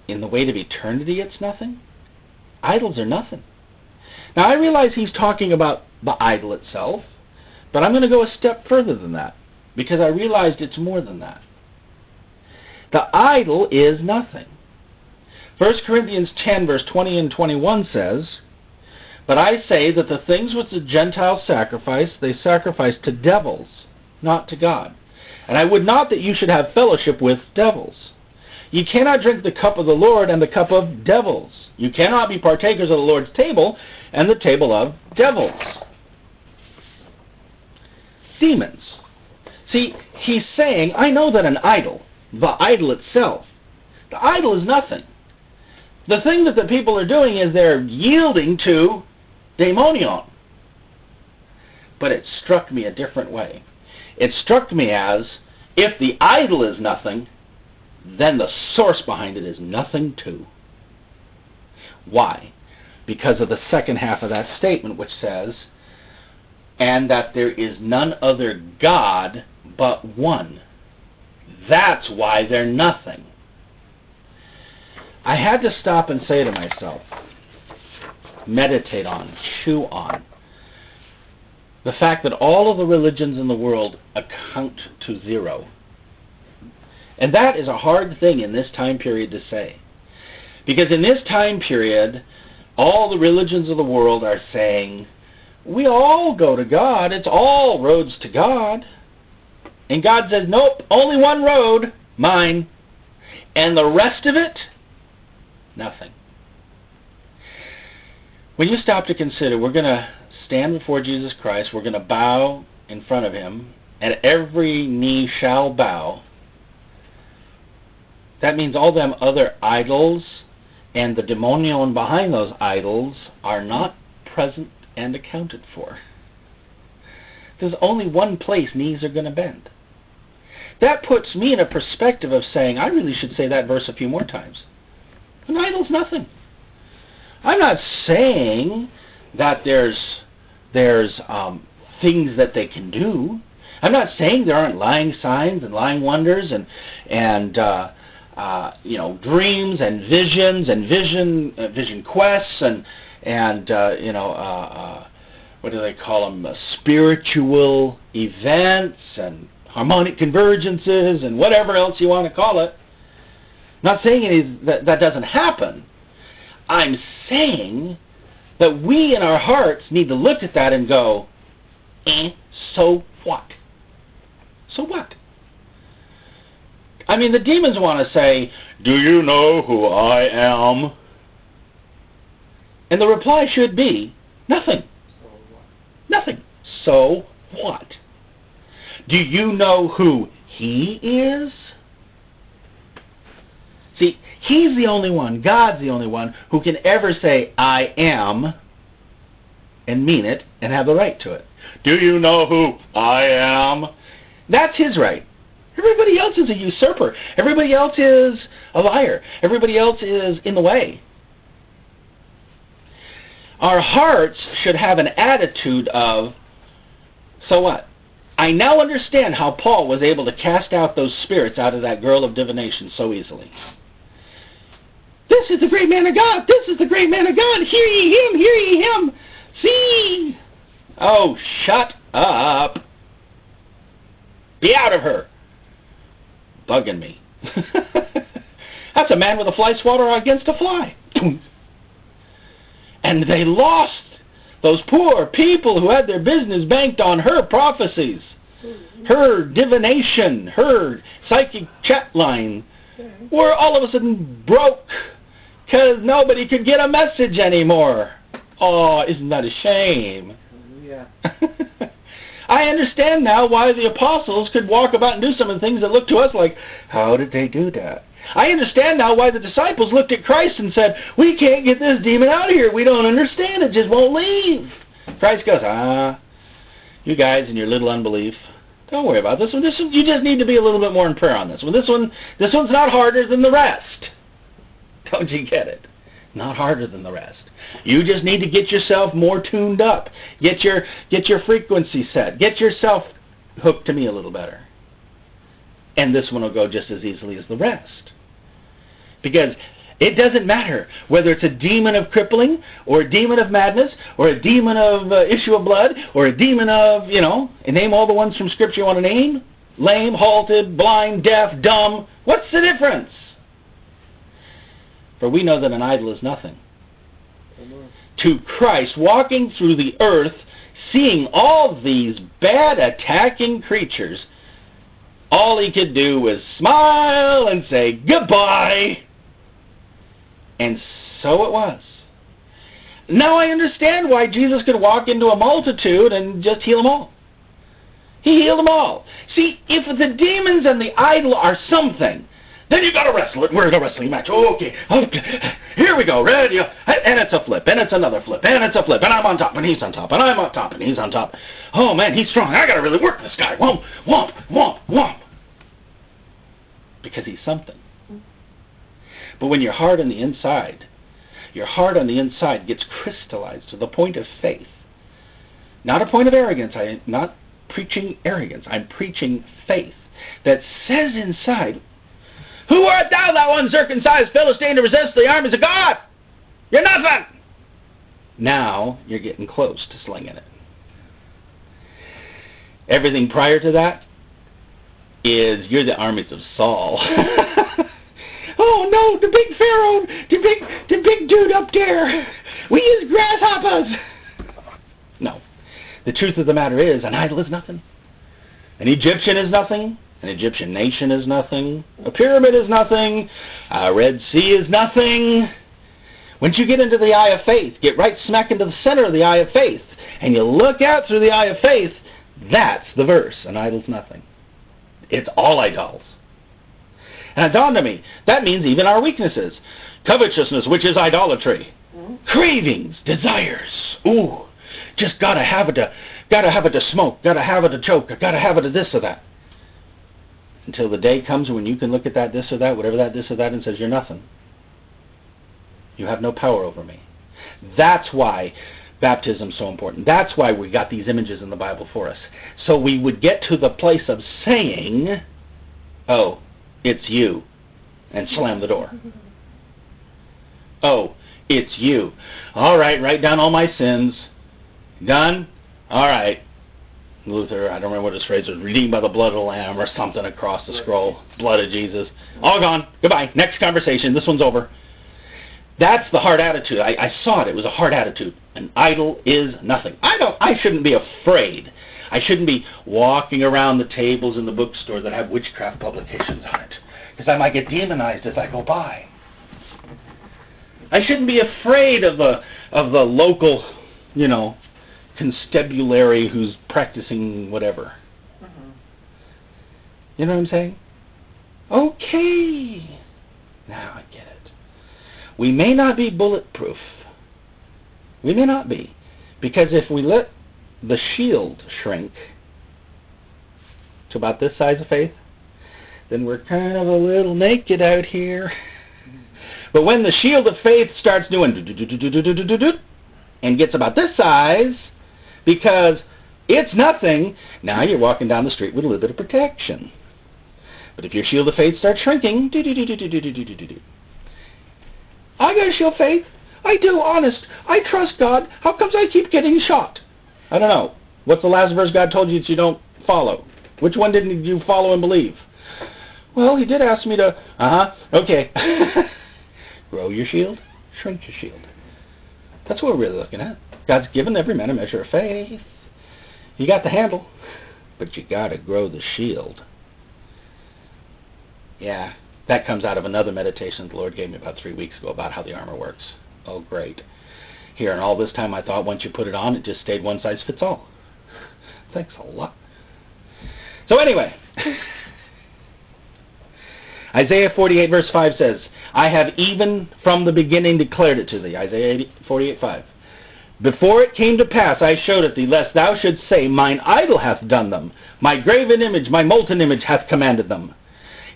In the weight of eternity, it's nothing. Idols are nothing. Now, I realize he's talking about the idol itself, but I'm going to go a step further than that, because I realized it's more than that. The idol is nothing. 1 Corinthians 10, verse 20 and 21 says, but I say that the things which the Gentiles sacrifice, they sacrifice to devils, not to God. And I would not that you should have fellowship with devils. You cannot drink the cup of the Lord and the cup of devils. You cannot be partakers of the Lord's table and the table of devils. Demons. See, he's saying, I know that an idol, the idol itself, the idol is nothing. The thing that the people are doing is they're yielding to daimonion. But it struck me a different way. It struck me as, if the idol is nothing, then the source behind it is nothing too. Why? Because of the second half of that statement, which says, and that there is none other God but one. That's why they're nothing. I had to stop and say to myself, meditate on, chew on, the fact that all of the religions in the world account to zero. And that is a hard thing in this time period to say. Because in this time period, all the religions of the world are saying, we all go to God, it's all roads to God. And God says, nope, only one road, mine. And the rest of it, nothing. When you stop to consider, we're going to stand before Jesus Christ, we're going to bow in front of Him, and every knee shall bow. That means all them other idols and the daimonion behind those idols are not present and accounted for. There's only one place knees are going to bend. That puts me in a perspective of saying, I really should say that verse a few more times. An idol's nothing. I'm not saying that there's things that they can do. I'm not saying there aren't lying signs and lying wonders and dreams and visions and vision quests and what do they call them? Spiritual events and harmonic convergences and whatever else you want to call it. I'm not saying that doesn't happen. I'm saying that we in our hearts need to look at that and go, so what? So what? I mean, the demons want to say, do you know who I am? And the reply should be, nothing. Nothing. So what? Do you know who He is? See, He's the only one, God's the only one, who can ever say, I am, and mean it, and have the right to it. Do you know who I am? That's His right. Everybody else is a usurper. Everybody else is a liar. Everybody else is in the way. Our hearts should have an attitude of, so what? I now understand how Paul was able to cast out those spirits out of that girl of divination so easily. This is the great man of God. This is the great man of God. Hear ye Him. Hear ye Him. See. Oh, shut up. Be out of her. Bugging me. That's a man with a fly swatter against a fly. And they lost those poor people who had their business banked on her prophecies, her divination, her psychic chat line, were all of a sudden broke because nobody could get a message anymore. Oh, isn't that a shame? Yeah. I understand now why the apostles could walk about and do some of the things that look to us like, how did they do that? I understand now why the disciples looked at Christ and said, we can't get this demon out of here. We don't understand. It just won't leave. Christ goes, you guys and your little unbelief, don't worry about this one. You just need to be a little bit more in prayer on this one. This one's not harder than the rest. Don't you get it? Not harder than the rest. You just need to get yourself more tuned up. Get your frequency set. Get yourself hooked to me a little better. And this one will go just as easily as the rest. Because it doesn't matter whether it's a demon of crippling, or a demon of madness, or a demon of issue of blood, or a demon of, and name all the ones from Scripture you want to name. Lame, halted, blind, deaf, dumb. What's the difference? For we know that an idol is nothing. To Christ, walking through the earth, seeing all these bad attacking creatures, all he could do was smile and say, goodbye. And so it was. Now I understand why Jesus could walk into a multitude and just heal them all. He healed them all. See, if the demons and the idol are something, then you got to wrestle it. We're in a wrestling match. Okay, here we go. Ready? And it's a flip, and it's another flip, and it's a flip, and I'm on top, and he's on top, and I'm on top, and he's on top. Oh man, he's strong. I got to really work this guy. Womp, womp, womp, womp. Because he's something. But when your heart on the inside gets crystallized to the point of faith, not a point of arrogance. I'm not preaching arrogance. I'm preaching faith that says inside, who art thou, thou uncircumcised Philistine, to resist the armies of God? You're nothing. Now you're getting close to slinging it. Everything prior to that is you're the armies of Saul. Oh no, the big Pharaoh, the big dude up there. We use grasshoppers. No. The truth of the matter is, an idol is nothing. An Egyptian is nothing. An Egyptian nation is nothing. A pyramid is nothing. A Red Sea is nothing. Once you get into the eye of faith, get right smack into the center of the eye of faith, and you look out through the eye of faith, that's the verse. An idol's nothing. It's all idols. And it dawned on me, that means even our weaknesses. Covetousness, which is idolatry. Cravings, desires. Ooh, just gotta have it to smoke, gotta have it to choke, gotta have it to this or that. Until the day comes when you can look at that this or that, whatever that this or that, and says, you're nothing. You have no power over me. That's why baptism is so important. That's why we got these images in the Bible for us. So we would get to the place of saying, oh, it's you, and slam the door. Oh, it's you. All right, write down all my sins. Done? All right. Luther, I don't remember what his phrase was, redeemed by the blood of the Lamb or something across the scroll. Blood of Jesus. All gone. Goodbye. Next conversation. This one's over. That's the hard attitude. I saw it. It was a hard attitude. An idol is nothing. I shouldn't be afraid. I shouldn't be walking around the tables in the bookstore that have witchcraft publications on it, because I might get demonized as I go by. I shouldn't be afraid of the local, constabulary who's practicing whatever. You know what I'm saying? Okay. Now I get it. We may not be bulletproof. We may not be. Because if we let the shield shrink to about this size of faith, then we're kind of a little naked out here. But when the shield of faith starts doing and gets about this size, because it's nothing, now you're walking down the street with a little bit of protection. But if your shield of faith starts shrinking, I got a shield of faith. I do, honest. I trust God. How comes I keep getting shot? I don't know. What's the last verse God told you that you don't follow? Which one didn't you follow and believe? Well, he did ask me to, okay. Grow your shield, shrink your shield. That's what we're really looking at. God's given every man a measure of faith. You got the handle, but you got to grow the shield. Yeah, that comes out of another meditation the Lord gave me about 3 weeks ago about how the armor works. Oh, great. Here, and all this time I thought once you put it on, it just stayed one size fits all. Thanks a lot. So anyway, Isaiah 48 verse 5 says, I have even from the beginning declared it to thee. Isaiah 48:5. Before it came to pass, I showed it thee, lest thou shouldst say, mine idol hath done them. My graven image, my molten image hath commanded them.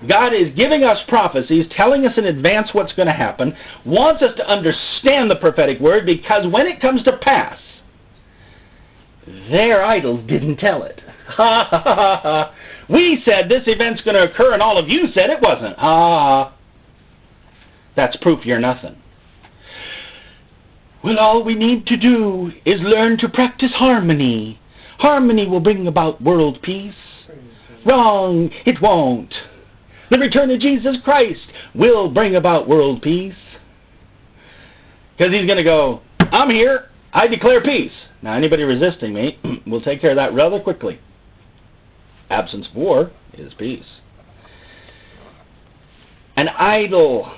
God is giving us prophecies, telling us in advance what's going to happen, wants us to understand the prophetic word, because when it comes to pass, their idols didn't tell it. Ha ha ha ha. We said this event's going to occur and all of you said it wasn't. Ha ha. That's proof you're nothing. Well, all we need to do is learn to practice harmony. Harmony will bring about world peace. Wrong, it won't. The return of Jesus Christ will bring about world peace. Because he's going to go, I'm here, I declare peace. Now, anybody resisting me, we'll take care of that rather quickly. Absence of war is peace. An idol.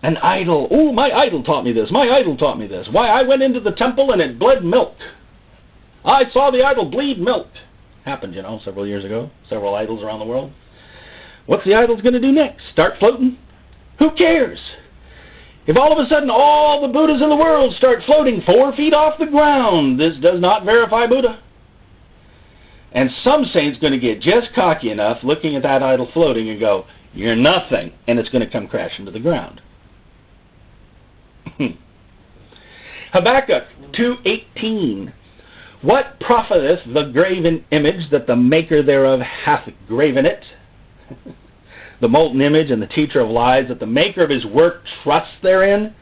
Oh, my idol taught me this. My idol taught me this. Why, I went into the temple and it bled milk. I saw the idol bleed milk. Happened, several years ago. Several idols around the world. What's the idol's going to do next? Start floating? Who cares? If all of a sudden all the Buddhas in the world start floating 4 feet off the ground, this does not verify Buddha. And some saint's going to get just cocky enough looking at that idol floating and go, you're nothing, and it's going to come crashing to the ground. Habakkuk 2:18. What profiteth the graven image that the maker thereof hath graven it? The molten image and the teacher of lies, that the maker of his work trusts therein,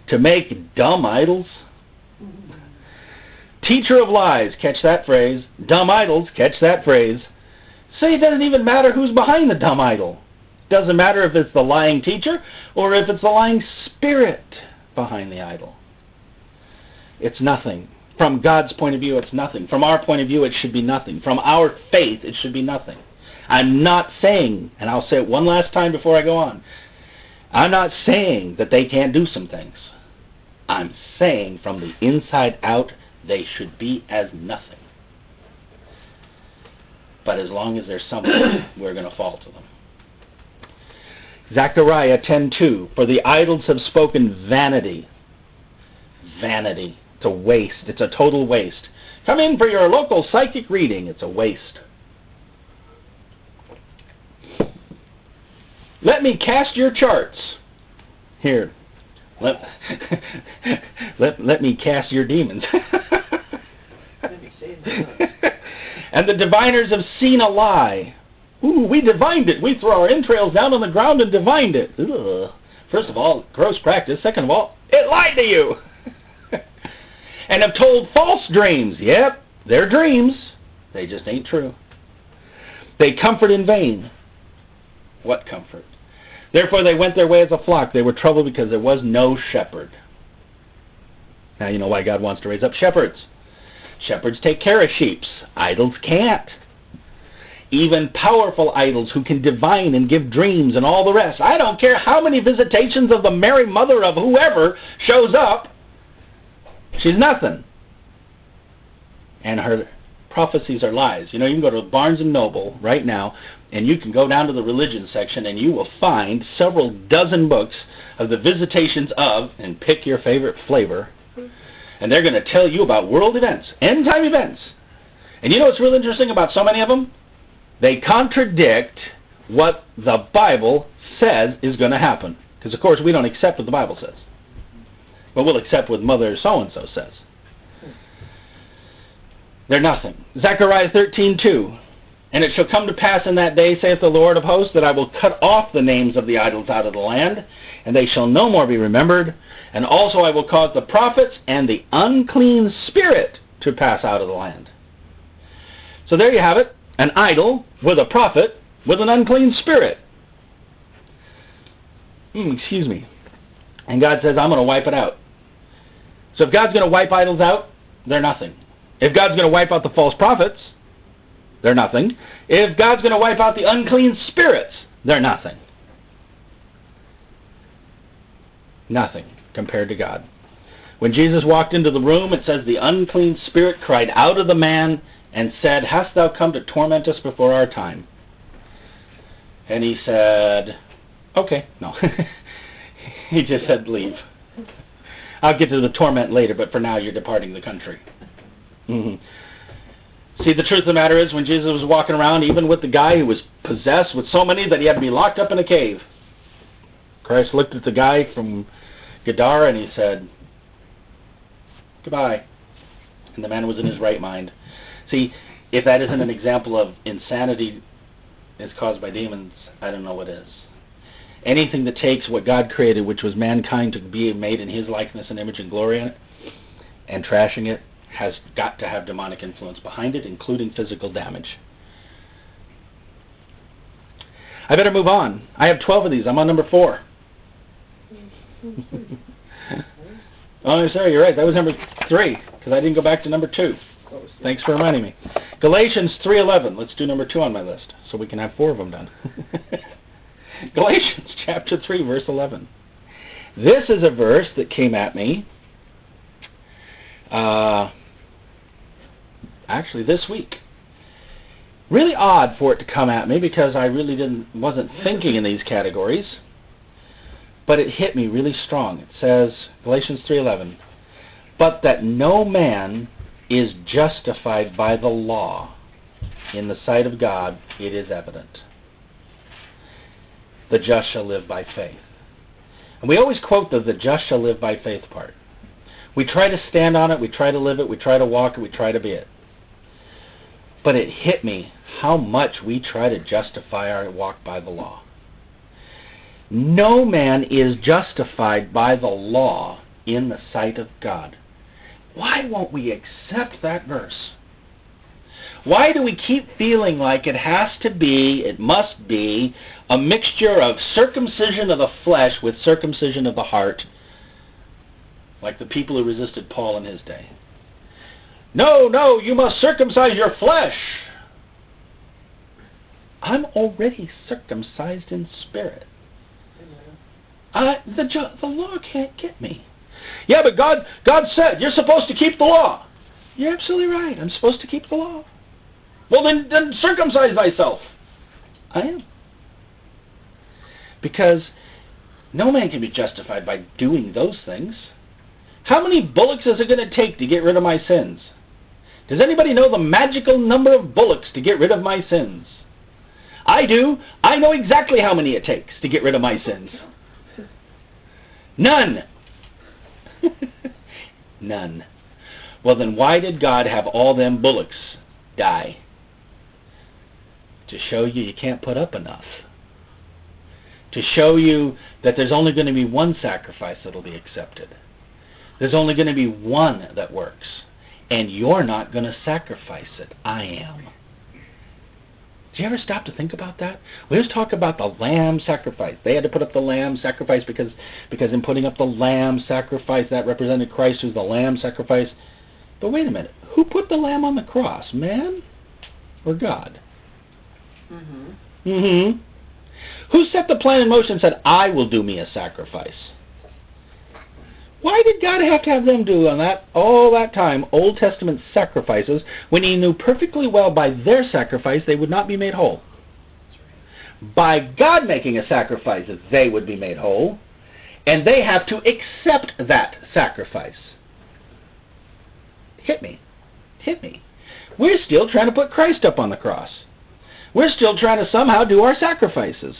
to make dumb idols? Teacher of lies, catch that phrase. Dumb idols, catch that phrase. Say it doesn't even matter who's behind the dumb idol. It doesn't matter if it's the lying teacher or if it's the lying spirit behind the idol. It's nothing. From God's point of view, it's nothing. From our point of view, it should be nothing. From our faith, it should be nothing. I'm not saying, and I'll say it one last time before I go on, I'm not saying that they can't do some things. I'm saying from the inside out, they should be as nothing. But as long as there's something, we're going to fall to them. Zechariah 10:2, for the idols have spoken vanity. Vanity. It's a waste. It's a total waste. Come in for your local psychic reading. It's a waste. Let me cast your charts. Here. Let me cast your demons. And the diviners have seen a lie. Ooh, we divined it. We throw our entrails down on the ground and divined it. Ugh. First of all, gross practice. Second of all, it lied to you. And have told false dreams. Yep, they're dreams. They just ain't true. They comfort in vain. What comfort? Therefore they went their way as a flock. They were troubled because there was no shepherd. Now you know why God wants to raise up shepherds. Shepherds take care of sheep. Idols can't. Even powerful idols who can divine and give dreams and all the rest. I don't care how many visitations of the Mary Mother of whoever shows up. She's nothing. And her prophecies are lies. You can go to Barnes & Noble right now, and you can go down to the religion section, and you will find several dozen books of the visitations of, and pick your favorite flavor, and they're going to tell you about world events, end-time events. And you know what's real interesting about so many of them? They contradict what the Bible says is going to happen. Because, of course, we don't accept what the Bible says. But we'll accept what Mother so-and-so says. They're nothing. Zechariah 13:2. And it shall come to pass in that day, saith the Lord of hosts, that I will cut off the names of the idols out of the land, and they shall no more be remembered. And also I will cause the prophets and the unclean spirit to pass out of the land. So there you have it. an idol with a prophet with an unclean spirit. Excuse me. And God says, I'm going to wipe it out. So if God's going to wipe idols out, they're nothing. If God's going to wipe out the false prophets, they're nothing. If God's going to wipe out the unclean spirits, they're nothing. Nothing compared to God. When Jesus walked into the room, it says the unclean spirit cried out of the man and said, Hast thou come to torment us before our time? And he said, okay, no. He just said, leave. I'll get to the torment later, but for now you're departing the country. See, the truth of the matter is, when Jesus was walking around, even with the guy who was possessed with so many that he had to be locked up in a cave, Christ looked at the guy from Gadara and he said, goodbye. And the man was in his right mind. See, if that isn't an example of insanity is caused by demons, I don't know what is. Anything that takes what God created, which was mankind to be made in His likeness and image and glory in it, and trashing it, has got to have demonic influence behind it, including physical damage. I better move on. I have 12 of these. I'm on number 4. Oh, sorry, you're right. That was number 3, because I didn't go back to number 2. Thanks for reminding me. Galatians 3:11. Let's do number 2 on my list, so we can have 4 of them done. Galatians chapter 3, verse 11. This is a verse that came at me actually this week. Really odd for it to come at me because I really wasn't thinking in these categories, but it hit me really strong. It says, Galatians 3:11, but that no man is justified by the law in the sight of God, it is evident. The just shall live by faith. And we always quote the just shall live by faith part. We try to stand on it, we try to live it, we try to walk it, we try to be it. But it hit me how much we try to justify our walk by the law. No man is justified by the law in the sight of God. Why won't we accept that verse? Why do we keep feeling like it must be a mixture of circumcision of the flesh with circumcision of the heart, like the people who resisted Paul in his day? No, you must circumcise your flesh. I'm already circumcised in spirit. The law can't get me. Yeah, but God said you're supposed to keep the law. You're absolutely right. I'm supposed to keep the law. Well, then circumcise thyself. I am. Because no man can be justified by doing those things. How many bullocks is it going to take to get rid of my sins? Does anybody know the magical number of bullocks to get rid of my sins? I do. I know exactly how many it takes to get rid of my sins. None. None. Well, then why did God have all them bullocks die? To show you can't put up enough. To show you that there's only going to be one sacrifice that will be accepted. There's only going to be one that works. And you're not going to sacrifice it. I am. Do you ever stop to think about that? We always talk about the lamb sacrifice. They had to put up the lamb sacrifice because in putting up the lamb sacrifice, that represented Christ who's the lamb sacrifice. But wait a minute. Who put the lamb on the cross? Man or God? Who set the plan in motion and said, I will do me a sacrifice? Why did God have to have them do all that time Old Testament sacrifices when He knew perfectly well by their sacrifice they would not be made whole? By God making a sacrifice, they would be made whole, and they have to accept that sacrifice. Hit me. We're still trying to put Christ up on the cross. We're still trying to somehow do our sacrifices.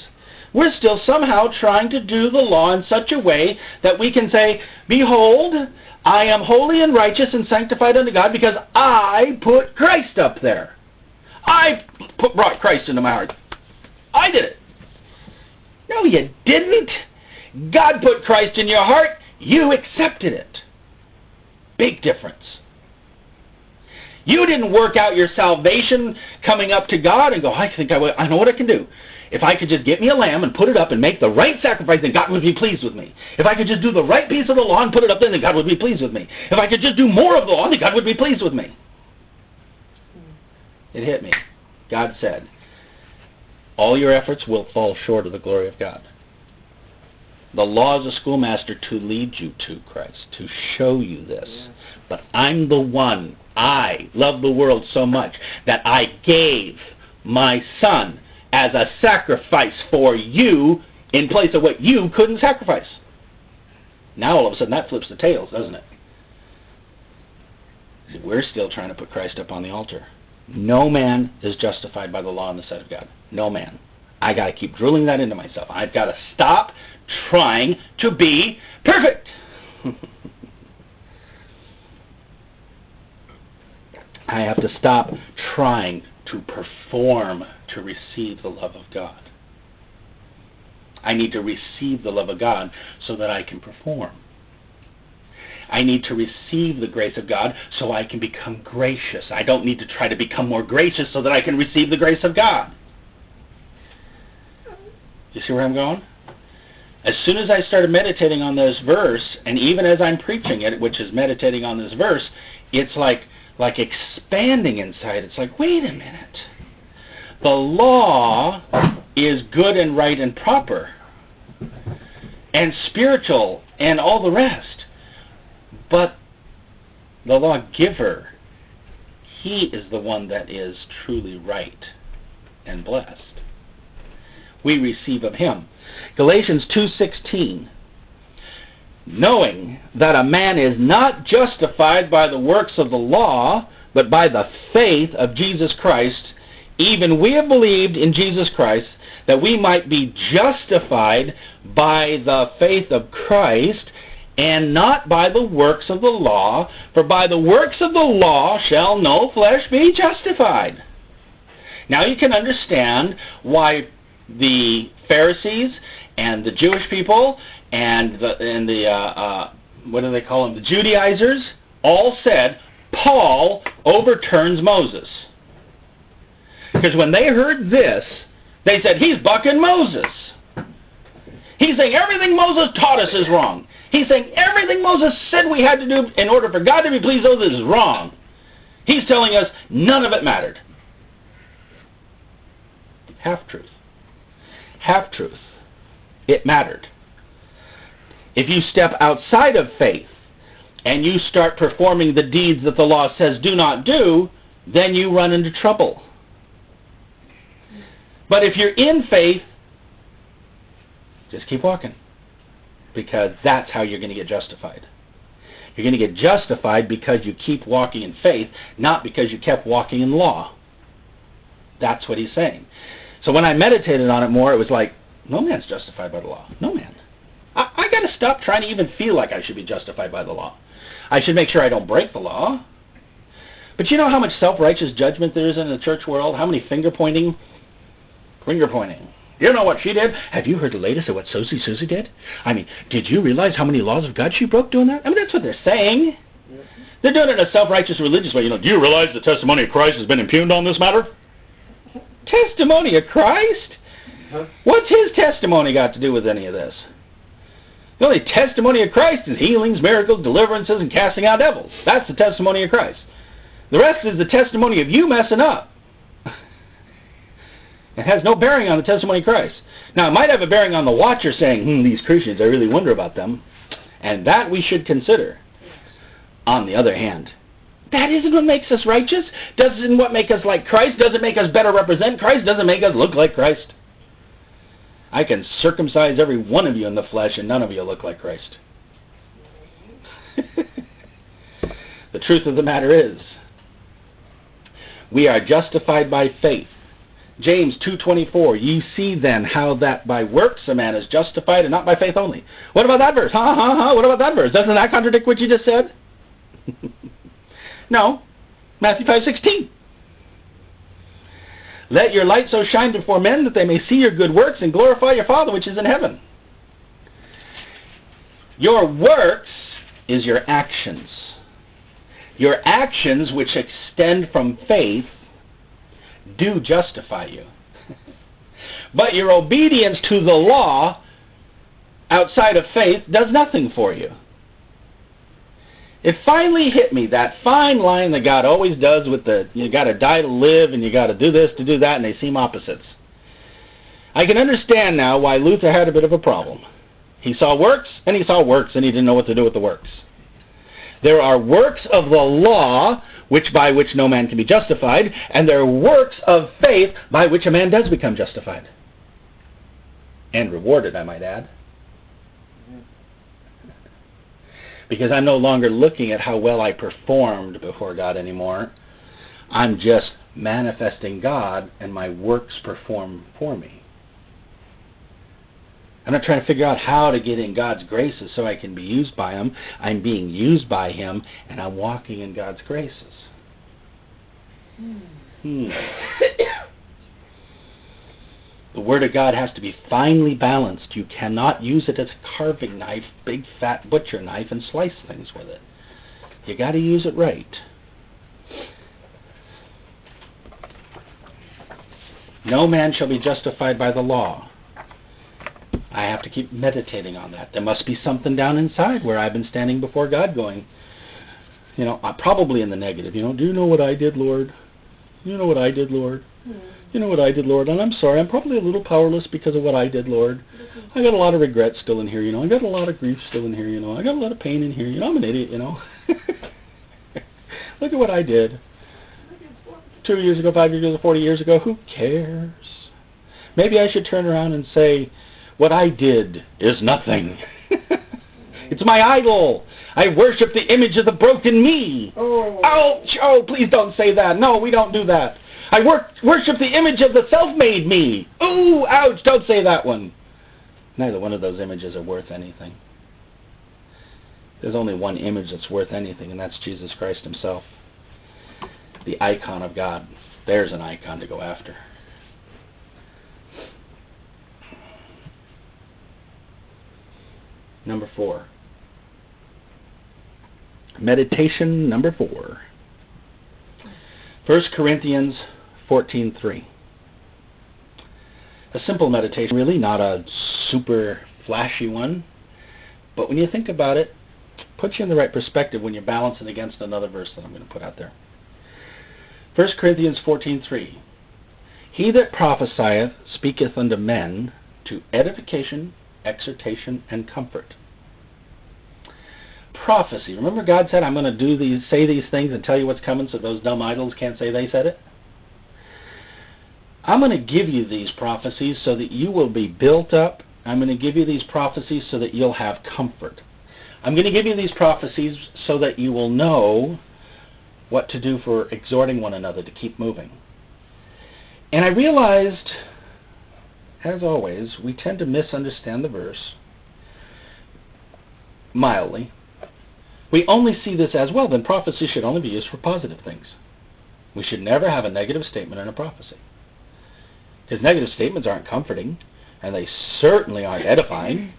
We're still somehow trying to do the law in such a way that we can say, behold, I am holy and righteous and sanctified unto God because I put Christ up there. I brought Christ into my heart. I did it. No, you didn't. God put Christ in your heart. You accepted it. Big difference. You didn't work out your salvation coming up to God and go, I know what I can do. If I could just get me a lamb and put it up and make the right sacrifice, then God would be pleased with me. If I could just do the right piece of the law and put it up there, then God would be pleased with me. If I could just do more of the law, then God would be pleased with me. It hit me. God said, all your efforts will fall short of the glory of God. The law is a schoolmaster to lead you to Christ, to show you this. But I'm the one, I love the world so much that I gave my Son as a sacrifice for you in place of what you couldn't sacrifice. Now all of a sudden that flips the tails, doesn't it? See, we're still trying to put Christ up on the altar. No man is justified by the law in the sight of God. No man. I got to keep drilling that into myself. I've got to stop trying to be perfect. I have to stop trying to perform to receive the love of God. I need to receive the love of God so that I can perform. I need to receive the grace of God so I can become gracious. I don't need to try to become more gracious so that I can receive the grace of God. You see where I'm going? As soon as I started meditating on this verse, and even as I'm preaching it, which is meditating on this verse, it's like expanding inside. It's like, wait a minute. The law is good and right and proper and spiritual and all the rest. But the lawgiver, he is the one that is truly right and blessed. We receive of him. Galatians 2:16, knowing that a man is not justified by the works of the law, but by the faith of Jesus Christ, even we have believed in Jesus Christ, that we might be justified by the faith of Christ, and not by the works of the law, for by the works of the law shall no flesh be justified. Now you can understand why the Pharisees and the Jewish people and the what do they call them? The Judaizers all said, Paul overturns Moses. Because when they heard this, they said, he's bucking Moses. He's saying everything Moses taught us is wrong. He's saying everything Moses said we had to do in order for God to be pleased with us is wrong. He's telling us none of it mattered. Half-truth. Half-truth. It mattered. If you step outside of faith and you start performing the deeds that the law says do not do, then you run into trouble. But if you're in faith, just keep walking. Because that's how you're going to get justified. You're going to get justified because you keep walking in faith, not because you kept walking in law. That's what he's saying. So when I meditated on it more, it was like, no man's justified by the law. No man. I got to stop trying to even feel like I should be justified by the law. I should make sure I don't break the law. But you know how much self-righteous judgment there is in the church world? How many finger pointing? Finger pointing. You know what she did? Have you heard the latest of what Susie did? I mean, did you realize how many laws of God she broke doing that? I mean, that's what they're saying. Yep. They're doing it in a self-righteous religious way. You know, do you realize the testimony of Christ has been impugned on this matter? Testimony of Christ? Huh? What's his testimony got to do with any of this? The only testimony of Christ is healings, miracles, deliverances, and casting out devils. That's the testimony of Christ. The rest is the testimony of you messing up. It has no bearing on the testimony of Christ. Now, it might have a bearing on the watcher saying, these Christians, I really wonder about them. And that we should consider. On the other hand, that isn't what makes us righteous. Doesn't what make us like Christ. Doesn't make us better represent Christ. Doesn't make us look like Christ. I can circumcise every one of you in the flesh and none of you look like Christ. The truth of the matter is, we are justified by faith. James 2:24, ye see then how that by works a man is justified and not by faith only. What about that verse? What about that verse? Doesn't that contradict what you just said? No. Matthew 5:16. Let your light so shine before men that they may see your good works and glorify your Father which is in heaven. Your works is your actions. Your actions, which extend from faith, do justify you. But your obedience to the law outside of faith does nothing for you. It finally hit me, that fine line that God always does with the, you got to die to live and you got to do this to do that, and they seem opposites. I can understand now why Luther had a bit of a problem. He saw works, and he saw works, and he didn't know what to do with the works. There are works of the law, by which no man can be justified, and there are works of faith by which a man does become justified. And rewarded, I might add. Because I'm no longer looking at how well I performed before God anymore. I'm just manifesting God, and my works perform for me. I'm not trying to figure out how to get in God's graces so I can be used by Him. I'm being used by Him, and I'm walking in God's graces. The Word of God has to be finely balanced. You cannot use it as a carving knife, big fat butcher knife, and slice things with it. You got to use it right. No man shall be justified by the law. I have to keep meditating on that. There must be something down inside where I've been standing before God going, I'm probably in the negative. Do you know what I did, Lord? You know what I did, Lord? You know what I did, Lord? And I'm sorry, I'm probably a little powerless because of what I did, Lord. I got a lot of regret still in here, I got a lot of grief still in here, I got a lot of pain in here, I'm an idiot, Look at what I did. 2 years ago, 5 years ago, 40 years ago, who cares? Maybe I should turn around and say, what I did is nothing. It's my idol. I worship the image of the broken me. Oh. Ouch! Oh, please don't say that. No, we don't do that. I worship the image of the self-made me. Ooh, ouch, don't say that one. Neither one of those images are worth anything. There's only one image that's worth anything, and that's Jesus Christ Himself. The icon of God. There's an icon to go after. Number 4. Meditation number 4. 1 Corinthians 14:3. A simple meditation, really not a super flashy one, but when you think about it, puts you in the right perspective when you're balancing against another verse that I'm going to put out there. 1 Corinthians 14:3. He that prophesieth speaketh unto men to edification, exhortation, and comfort. Prophecy. Remember God said, I'm going to say these things and tell you what's coming so those dumb idols can't say they said it? I'm going to give you these prophecies so that you will be built up. I'm going to give you these prophecies so that you'll have comfort. I'm going to give you these prophecies so that you will know what to do for exhorting one another to keep moving. And I realized, as always, we tend to misunderstand the verse mildly. We only see this as, well, then prophecy should only be used for positive things. We should never have a negative statement in a prophecy. Because negative statements aren't comforting, and they certainly aren't edifying.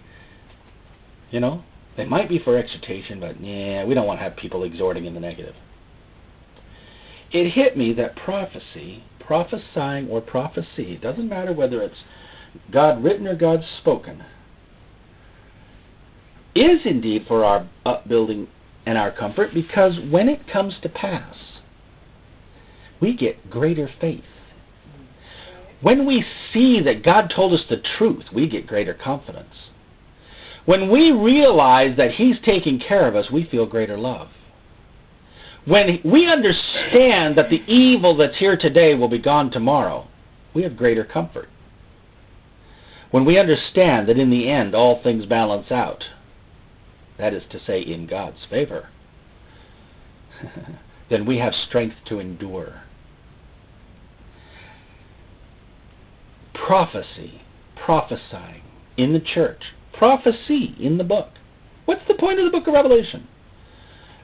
They might be for exhortation, but we don't want to have people exhorting in the negative. It hit me that prophecy, prophesying or prophecy, doesn't matter whether it's God written or God spoken, is indeed for our upbuilding and our comfort, because when it comes to pass, we get greater faith. When we see that God told us the truth, we get greater confidence. When we realize that He's taking care of us, we feel greater love. When we understand that the evil that's here today will be gone tomorrow, we have greater comfort. When we understand that in the end all things balance out, that is to say, in God's favor, then we have strength to endure. Prophecy, prophesying in the church, prophecy in the book. What's the point of the book of Revelation?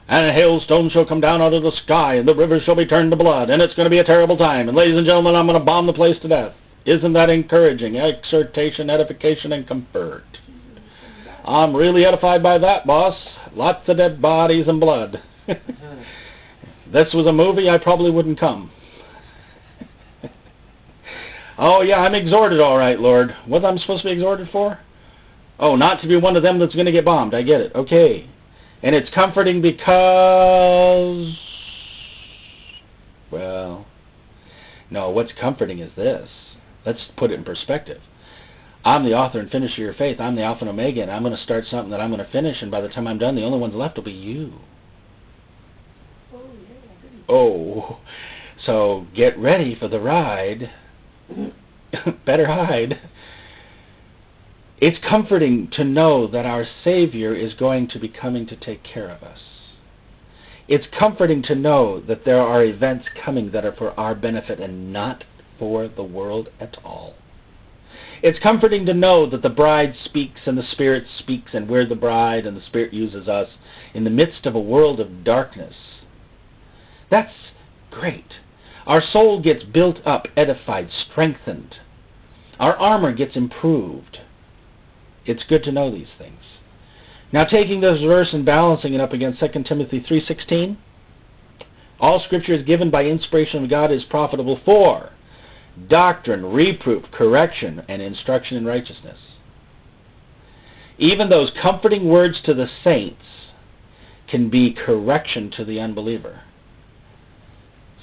And a hailstone shall come down out of the sky, and the rivers shall be turned to blood, and it's going to be a terrible time. And ladies and gentlemen, I'm going to bomb the place to death. Isn't that encouraging? Exhortation, edification, and comfort. I'm really edified by that, boss. Lots of dead bodies and blood. this was a movie, I probably wouldn't come. Oh, yeah, I'm exhorted, all right, Lord. What am I supposed to be exhorted for? Oh, not to be one of them that's going to get bombed. I get it. Okay. And it's comforting because... Well, no, what's comforting is this. Let's put it in perspective. I'm the author and finisher of your faith. I'm the Alpha and Omega, and I'm going to start something that I'm going to finish, and by the time I'm done, the only ones left will be you. Oh, so get ready for the ride. Better hide. It's comforting to know that our Savior is going to be coming to take care of us. It's comforting to know that there are events coming that are for our benefit and not for the world at all. It's comforting to know that the bride speaks and the Spirit speaks, and we're the bride and the Spirit uses us in the midst of a world of darkness. That's great. Our soul gets built up, edified, strengthened. Our armor gets improved. It's good to know these things. Now, taking this verse and balancing it up against 2 Timothy 3:16, all Scripture is given by inspiration of God, is profitable for doctrine, reproof, correction, and instruction in righteousness. Even those comforting words to the saints can be correction to the unbeliever.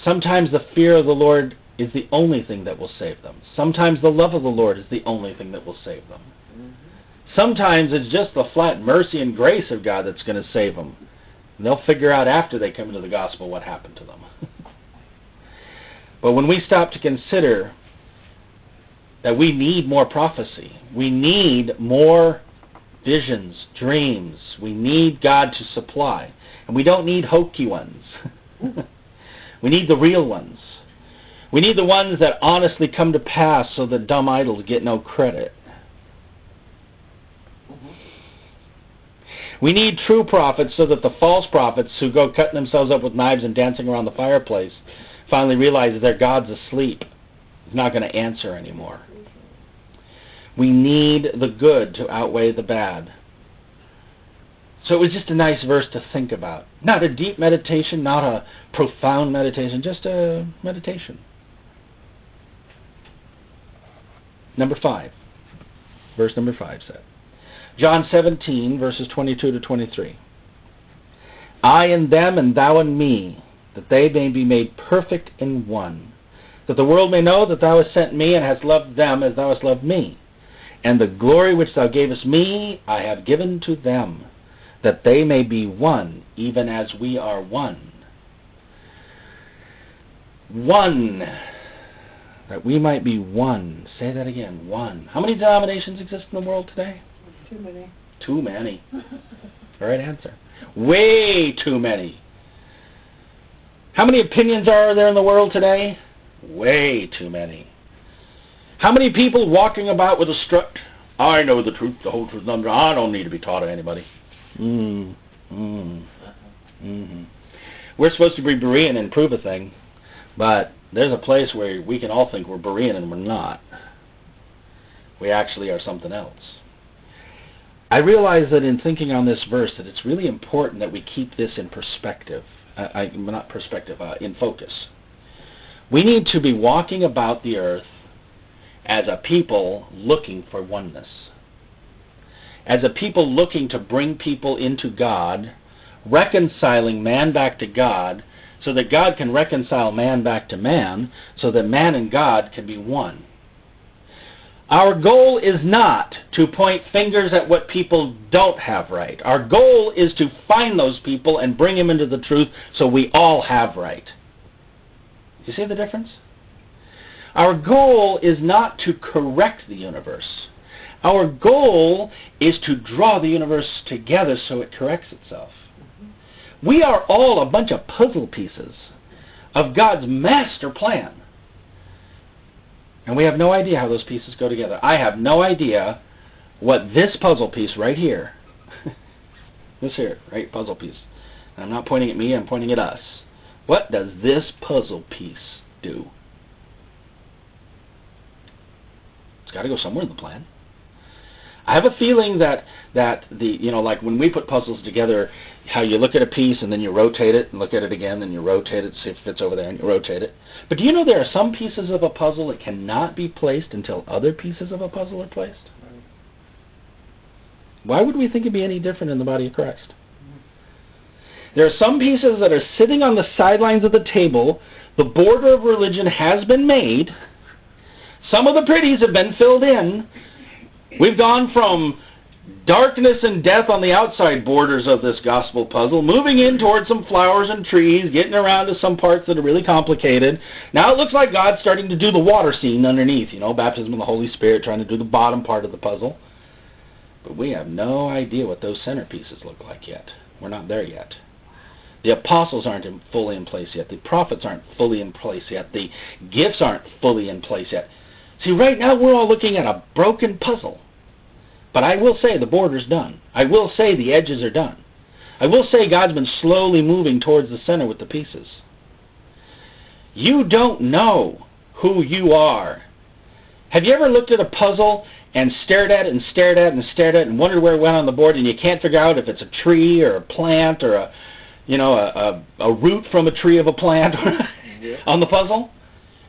Sometimes the fear of the Lord is the only thing that will save them. Sometimes the love of the Lord is the only thing that will save them. Sometimes it's just the flat mercy and grace of God that's going to save them. And they'll figure out after they come into the gospel what happened to them. But when we stop to consider that we need more prophecy, we need more visions, dreams, we need God to supply. And we don't need hokey ones. We need the real ones. We need the ones that honestly come to pass so that dumb idols get no credit. We need true prophets so that the false prophets who go cutting themselves up with knives and dancing around the fireplace finally realize that their God's asleep. He's not going to answer anymore. We need the good to outweigh the bad. So it was just a nice verse to think about. Not a deep meditation, not a profound meditation, just a meditation. Number 5. Verse number 5 said. John 17, verses 22 to 23. I in them and thou in me, that they may be made perfect in one, that the world may know that thou hast sent me and hast loved them as thou hast loved me. And the glory which thou gavest me I have given to them, that they may be one, even as we are one. One. That we might be one. Say that again, one. How many denominations exist in the world today? Too many. Too many. Right answer. Way too many. How many opinions are there in the world today? Way too many. How many people walking about with a strut? I know the truth, the whole truth, and I don't need to be taught of anybody. We're supposed to be Berean and prove a thing, but there's a place where we can all think we're Berean and we're not. We actually are something else. I realize that in thinking on this verse that it's really important that we keep this in perspective. In focus. We need to be walking about the earth as a people looking for oneness. As a people looking to bring people into God, reconciling man back to God, so that God can reconcile man back to man, so that man and God can be one. Our goal is not to point fingers at what people don't have right. Our goal is to find those people and bring them into the truth so we all have right. You see the difference? Our goal is not to correct the universe. Our goal is to draw the universe together so it corrects itself. We are all a bunch of puzzle pieces of God's master plan. And we have no idea how those pieces go together. I have no idea what this puzzle piece right here, this here, right, puzzle piece. And I'm not pointing at me, I'm pointing at us. What does this puzzle piece do? It's got to go somewhere in the plan. I have a feeling that like when we put puzzles together, how you look at a piece and then you rotate it and look at it again and you rotate it, see if it fits over there and you rotate it. But do you know there are some pieces of a puzzle that cannot be placed until other pieces of a puzzle are placed? Why would we think it'd be any different in the body of Christ? There are some pieces that are sitting on the sidelines of the table. The border of religion has been made. Some of the pretties have been filled in. We've gone from darkness and death on the outside borders of this gospel puzzle, moving in towards some flowers and trees, getting around to some parts that are really complicated. Now it looks like God's starting to do the water scene underneath, baptism of the Holy Spirit, trying to do the bottom part of the puzzle. But we have no idea what those centerpieces look like yet. We're not there yet. The apostles aren't fully in place yet. The prophets aren't fully in place yet. The gifts aren't fully in place yet. See, right now we're all looking at a broken puzzle. But I will say the border's done. I will say the edges are done. I will say God's been slowly moving towards the center with the pieces. You don't know who you are. Have you ever looked at a puzzle and stared at it and stared at it and stared at it and wondered where it went on the board, and you can't figure out if it's a tree or a plant or a root from a tree of a plant on the puzzle?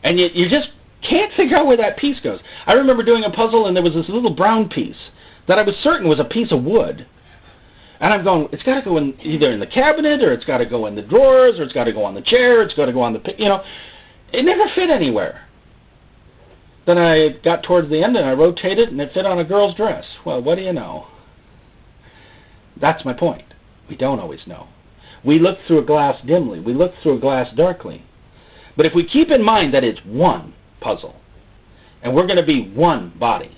And you just can't figure out where that piece goes. I remember doing a puzzle, and there was this little brown piece that I was certain was a piece of wood. And I'm going, it's got to go in either in the cabinet, or it's got to go in the drawers, or it's got to go on the chair, it's got to go on the, it never fit anywhere. Then I got towards the end, and I rotated, and it fit on a girl's dress. Well, what do you know? That's my point. We don't always know. We look through a glass dimly. We look through a glass darkly. But if we keep in mind that it's one puzzle, and we're going to be one body,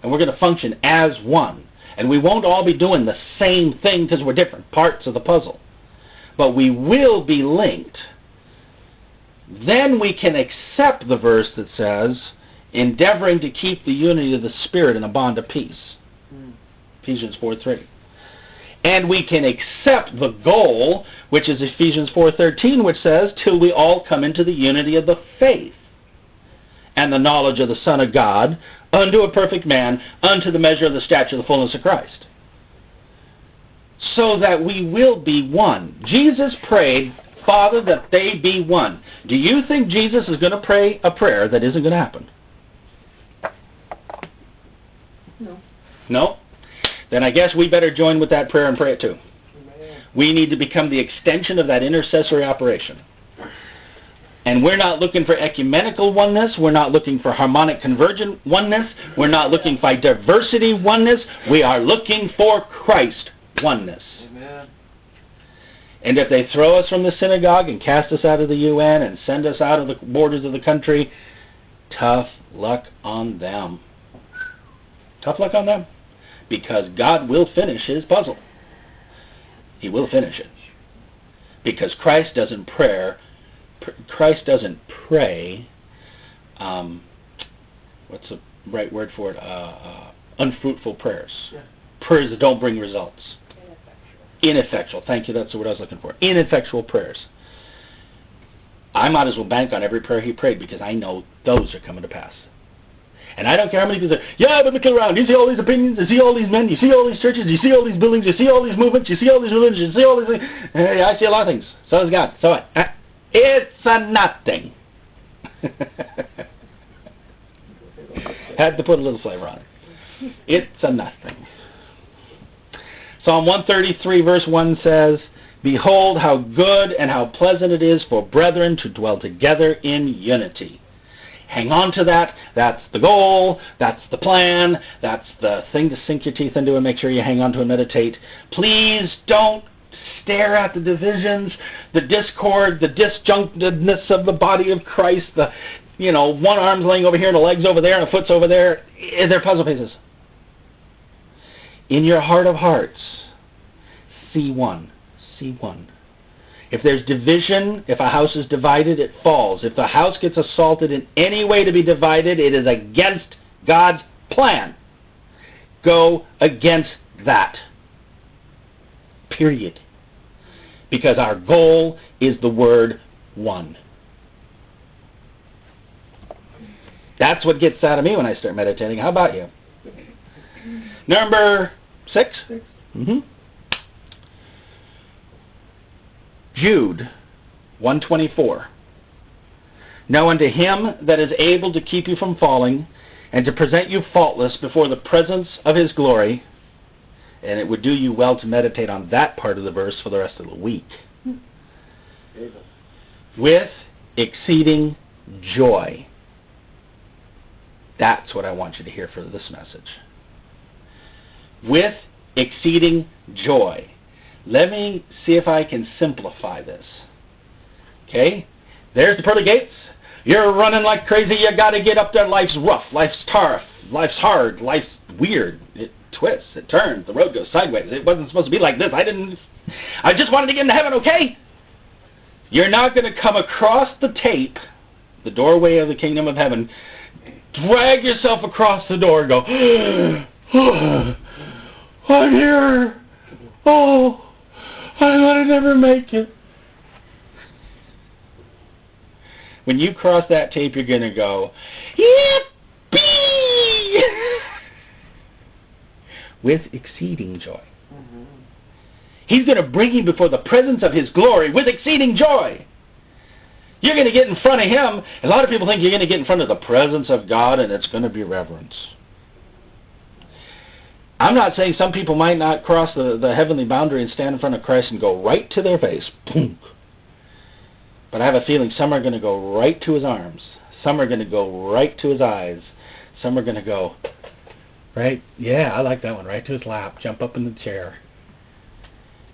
and we're going to function as one, and we won't all be doing the same thing because we're different parts of the puzzle, but we will be linked, then we can accept the verse that says, endeavoring to keep the unity of the Spirit in a bond of peace. Ephesians 4:3. And we can accept the goal, which is Ephesians 4:13, which says, till we all come into the unity of the faith and the knowledge of the Son of God, unto a perfect man, unto the measure of the stature of the fullness of Christ. So that we will be one. Jesus prayed, Father, that they be one. Do you think Jesus is going to pray a prayer that isn't going to happen? No. No? Then I guess we better join with that prayer and pray it too. Amen. We need to become the extension of that intercessory operation. And we're not looking for ecumenical oneness. We're not looking for harmonic convergent oneness. We're not looking for diversity oneness. We are looking for Christ oneness. Amen. And if they throw us from the synagogue and cast us out of the UN and send us out of the borders of the country, tough luck on them. Tough luck on them. Because God will finish His puzzle. He will finish it. Because Christ doesn't pray, what's the right word for it? Unfruitful prayers. Yeah. Prayers that don't bring results. Ineffectual. Thank you, that's the word I was looking for. Ineffectual prayers. I might as well bank on every prayer he prayed because I know those are coming to pass. And I don't care how many people say, yeah, but look around. You see all these opinions? You see all these men? You see all these churches? You see all these buildings? You see all these movements? You see all these religions? You see all these things? Hey, I see a lot of things. So does God. So what? It's a nothing. Had to put a little flavor on it. It's a nothing. Psalm 133 verse 1 says, behold how good and how pleasant it is for brethren to dwell together in unity. Hang on to that. That's the goal. That's the plan. That's the thing to sink your teeth into and make sure you hang on to and meditate. Please don't stare at the divisions, the discord, the disjunctedness of the body of Christ, the, one arm's laying over here and a leg's over there and a foot's over there. They're puzzle pieces. In your heart of hearts, see one. See one. If there's division, if a house is divided, it falls. If the house gets assaulted in any way to be divided, it is against God's plan. Go against that. Period. Because our goal is the word one. That's what gets out of me when I start meditating. How about you? Number 6. Mm-hmm. Jude 1:24. Now unto him that is able to keep you from falling, and to present you faultless before the presence of his glory, and it would do you well to meditate on that part of the verse for the rest of the week, with exceeding joy. That's what I want you to hear for this message. With exceeding joy. Let me see if I can simplify this. Okay? There's the pearly gates. You're running like crazy. You got to get up there. Life's rough. Life's tough. Life's hard. Life's weird. It twists. It turns. The road goes sideways. It wasn't supposed to be like this. I just wanted to get into heaven, okay? You're not going to come across the tape, the doorway of the kingdom of heaven, drag yourself across the door and go, oh, I'm here. Oh, I might never make it. When you cross that tape, you're going to go, yippee! With exceeding joy. Mm-hmm. He's going to bring you before the presence of his glory with exceeding joy. You're going to get in front of him. A lot of people think you're going to get in front of the presence of God and it's going to be reverence. I'm not saying some people might not cross the heavenly boundary and stand in front of Christ and go right to their face. Boom. But I have a feeling some are going to go right to his arms. Some are going to go right to his eyes. Some are going to go, right? Yeah, I like that one. Right to his lap. Jump up in the chair.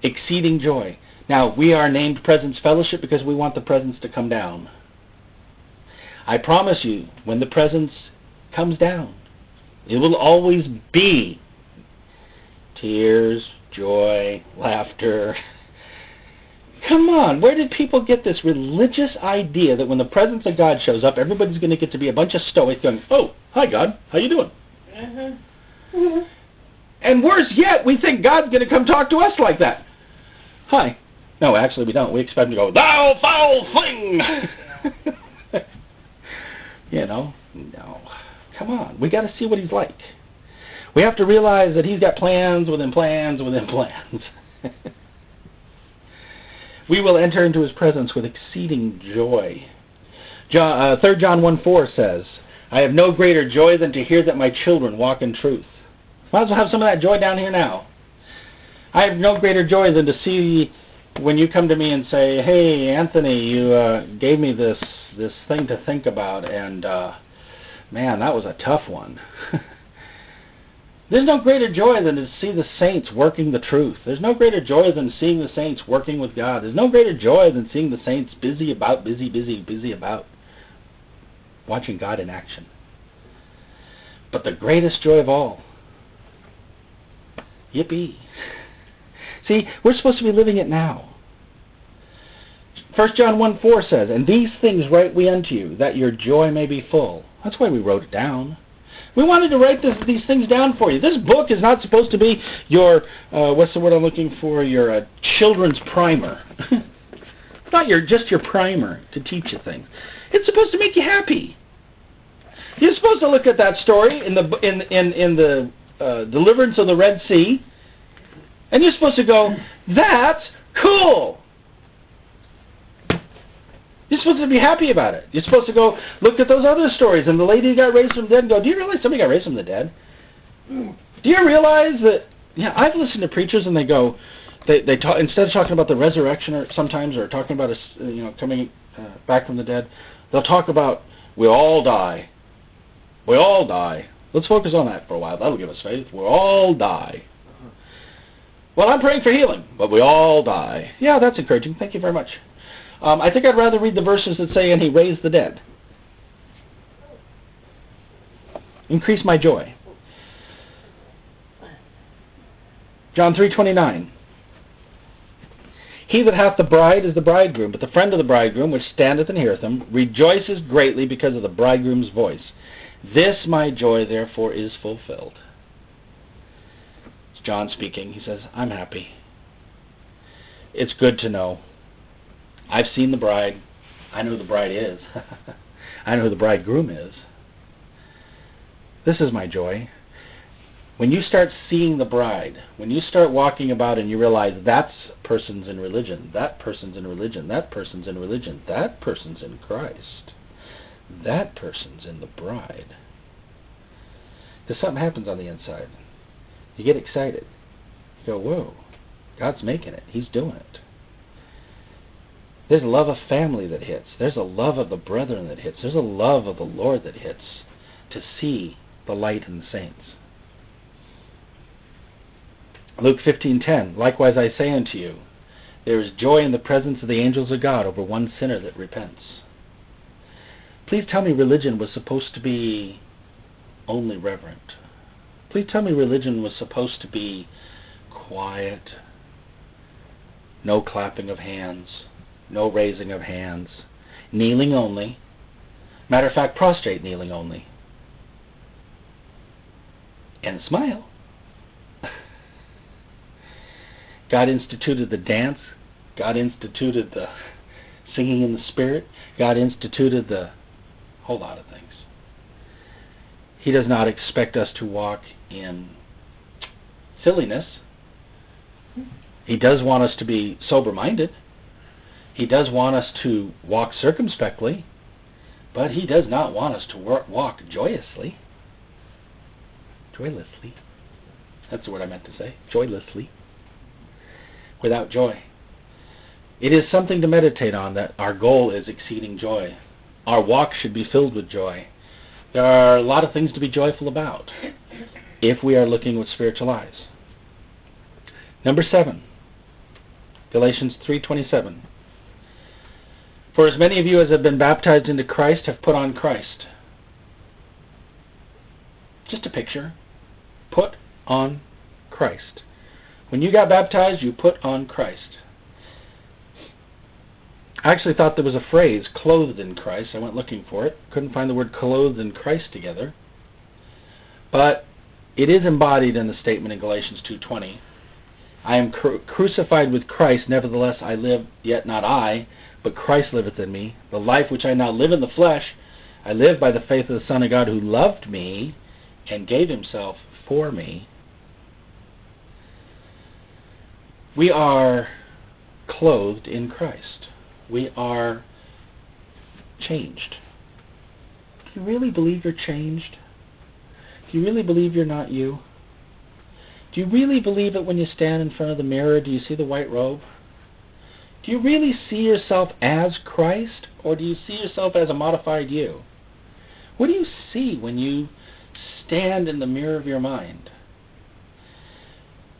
Exceeding joy. Now, we are named Presence Fellowship because we want the presence to come down. I promise you, when the presence comes down, it will always be tears, joy, laughter. Come on, where did people get this religious idea that when the presence of God shows up, everybody's going to get to be a bunch of stoics going, oh, hi God, how you doing? Mm-hmm. And worse yet, we think God's going to come talk to us like that. Hi. No, actually we don't. We expect him to go, thou foul thing! No. Come on, we got to see what he's like. We have to realize that he's got plans within plans within plans. We will enter into his presence with exceeding joy. 3 John 1:4 says, I have no greater joy than to hear that my children walk in truth. Might as well have some of that joy down here now. I have no greater joy than to see when you come to me and say, hey, Anthony, you gave me this thing to think about, and man, that was a tough one. There's no greater joy than to see the saints working the truth. There's no greater joy than seeing the saints working with God. There's no greater joy than seeing the saints busy about, watching God in action. But the greatest joy of all, yippee. See, we're supposed to be living it now. 1 John 1:4 says, and these things write we unto you, that your joy may be full. That's why we wrote it down. We wanted to write these things down for you. This book is not supposed to be your, what's the word I'm looking for, your children's primer. It's not just your primer to teach you things. It's supposed to make you happy. You're supposed to look at that story in the deliverance of the Red Sea, and you're supposed to go, that's cool. You're supposed to be happy about it. You're supposed to go look at those other stories and the lady who got raised from the dead and go, do you realize somebody got raised from the dead? Do you realize that, I've listened to preachers and they go, they talk, instead of talking about the resurrection or sometimes or talking about us, coming back from the dead, they'll talk about we all die. We all die. Let's focus on that for a while. That'll give us faith. We all die. Well, I'm praying for healing, but we all die. Yeah, that's encouraging. Thank you very much. I think I'd rather read the verses that say, and he raised the dead. Increase my joy. John 3:29. He that hath the bride is the bridegroom, but the friend of the bridegroom, which standeth and heareth him, rejoices greatly because of the bridegroom's voice. This my joy, therefore, is fulfilled. It's John speaking. He says, I'm happy. It's good to know. I've seen the bride. I know who the bride is. I know who the bridegroom is. This is my joy. When you start seeing the bride, when you start walking about and you realize that person's in religion, that person's in religion, that person's in religion, that person's in Christ, that person's in the bride, because something happens on the inside. You get excited. You go, whoa, God's making it. He's doing it. There's a love of family that hits. There's a love of the brethren that hits. There's a love of the Lord that hits to see the light in the saints. Luke 15:10, likewise I say unto you, there is joy in the presence of the angels of God over one sinner that repents. Please tell me religion was supposed to be only reverent. Please tell me religion was supposed to be quiet, no clapping of hands, no raising of hands, kneeling only. Matter of fact, prostrate kneeling only. And smile. God instituted the dance. God instituted the singing in the Spirit. God instituted the whole lot of things. He does not expect us to walk in silliness. He does want us to be sober-minded. He does want us to walk circumspectly, but He does not want us to walk joyously. Joylessly. That's the word I meant to say. Joylessly. Without joy. It is something to meditate on, that our goal is exceeding joy. Our walk should be filled with joy. There are a lot of things to be joyful about if we are looking with spiritual eyes. Number 7, Galatians 3:27. For as many of you as have been baptized into Christ have put on Christ. Just a picture. Put on Christ. When you got baptized, you put on Christ. I actually thought there was a phrase, clothed in Christ. I went looking for it. Couldn't find the word clothed in Christ together. But it is embodied in the statement in Galatians 2:20. I am crucified with Christ, nevertheless I live, yet not I, but Christ liveth in me. The life which I now live in the flesh, I live by the faith of the Son of God who loved me and gave Himself for me. We are clothed in Christ. We are changed. Do you really believe you're changed? Do you really believe you're not you? Do you really believe it when you stand in front of the mirror? Do you see the white robe? Do you really see yourself as Christ, or do you see yourself as a modified you? What do you see when you stand in the mirror of your mind?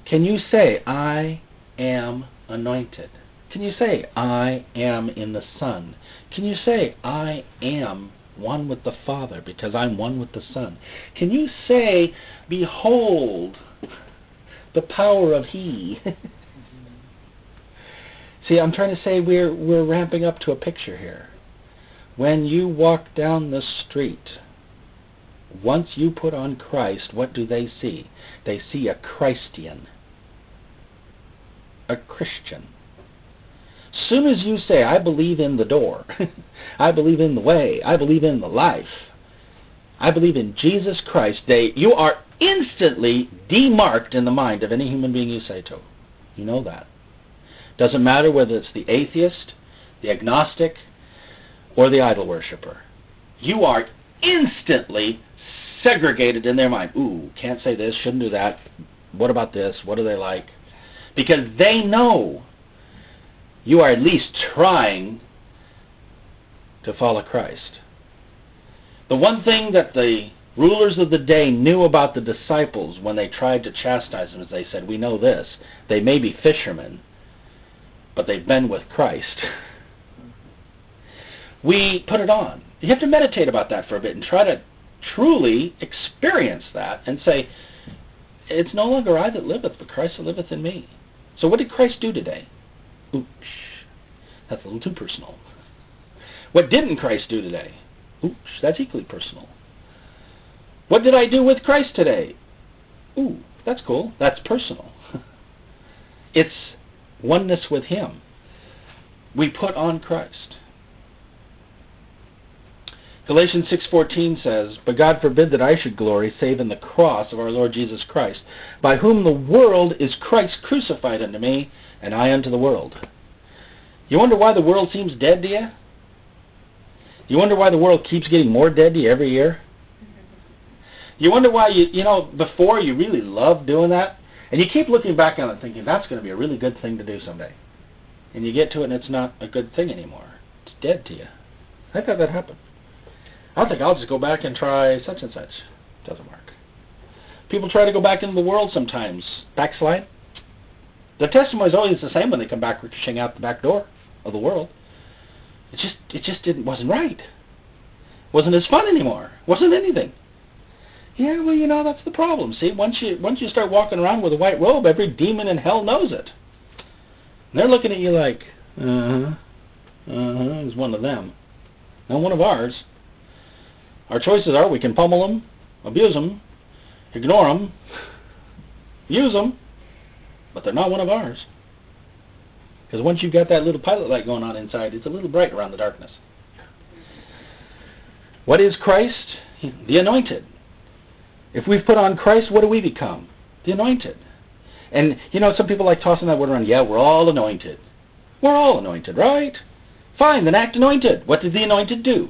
Can you say, I am anointed? Can you say, I am in the Son? Can you say, I am one with the Father because I'm one with the Son? Can you say, behold the power of He? See, I'm trying to say we're ramping up to a picture here. When you walk down the street, once you put on Christ, what do they see? They see a Christian. A Christian. Soon as you say, I believe in the door, I believe in the way, I believe in the life, I believe in Jesus Christ, you are instantly demarked in the mind of any human being you say to. You know that. Doesn't matter whether it's the atheist, the agnostic, or the idol worshiper. You are instantly segregated in their mind. Ooh, can't say this, shouldn't do that. What about this? What do they like? Because they know you are at least trying to follow Christ. The one thing that the rulers of the day knew about the disciples when they tried to chastise them is they said, we know this. They may be fishermen, but they've been with Christ. We put it on. You have to meditate about that for a bit and try to truly experience that and say, it's no longer I that liveth, but Christ that liveth in me. So what did Christ do today? Ooh, that's a little too personal. What didn't Christ do today? Ooh, that's equally personal. What did I do with Christ today? Ooh, that's cool. That's personal. It's oneness with Him. We put on Christ. Galatians 6:14 says, "But God forbid that I should glory, save in the cross of our Lord Jesus Christ, by whom the world is Christ crucified unto me, and I unto the world." You wonder why the world seems dead to you? You wonder why the world keeps getting more dead to you every year? You wonder why before you really loved doing that, and you keep looking back on it thinking, that's going to be a really good thing to do someday. And you get to it and it's not a good thing anymore. It's dead to you. I've had that happen. I think I'll just go back and try such and such. Doesn't work. People try to go back into the world sometimes. Backslide. Their testimony is always the same when they come back rushing out the back door of the world. It just wasn't right. Wasn't as fun anymore. Wasn't anything. Yeah, well, that's the problem. See, once you start walking around with a white robe, every demon in hell knows it. And they're looking at you like, it's one of them. Not one of ours. Our choices are we can pummel them, abuse them, ignore them, use them, but they're not one of ours. Because once you've got that little pilot light going on inside, it's a little bright around the darkness. What is Christ? The anointed. If we've put on Christ, what do we become? The anointed. And, some people like tossing that word around, yeah, we're all anointed. We're all anointed, right? Fine, then act anointed. What did the anointed do?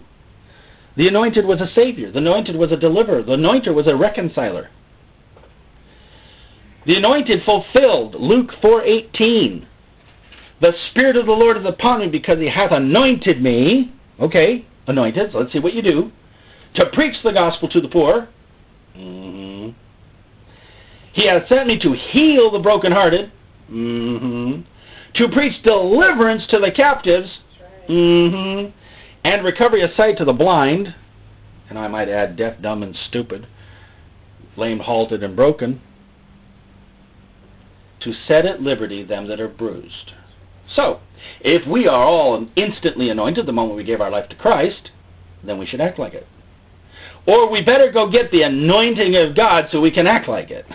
The anointed was a savior. The anointed was a deliverer. The anointed was a reconciler. The anointed fulfilled Luke 4:18. The Spirit of the Lord is upon me because He hath anointed me. Okay, anointed, so let's see what you do. To preach the gospel to the poor. He hath sent me to heal the brokenhearted. To preach deliverance to the captives. And recovery of sight to the blind. And I might add deaf, dumb, and stupid. Lame, halted, and broken. To set at liberty them that are bruised. So, if we are all instantly anointed the moment we gave our life to Christ, then we should act like it. Or we better go get the anointing of God so we can act like it.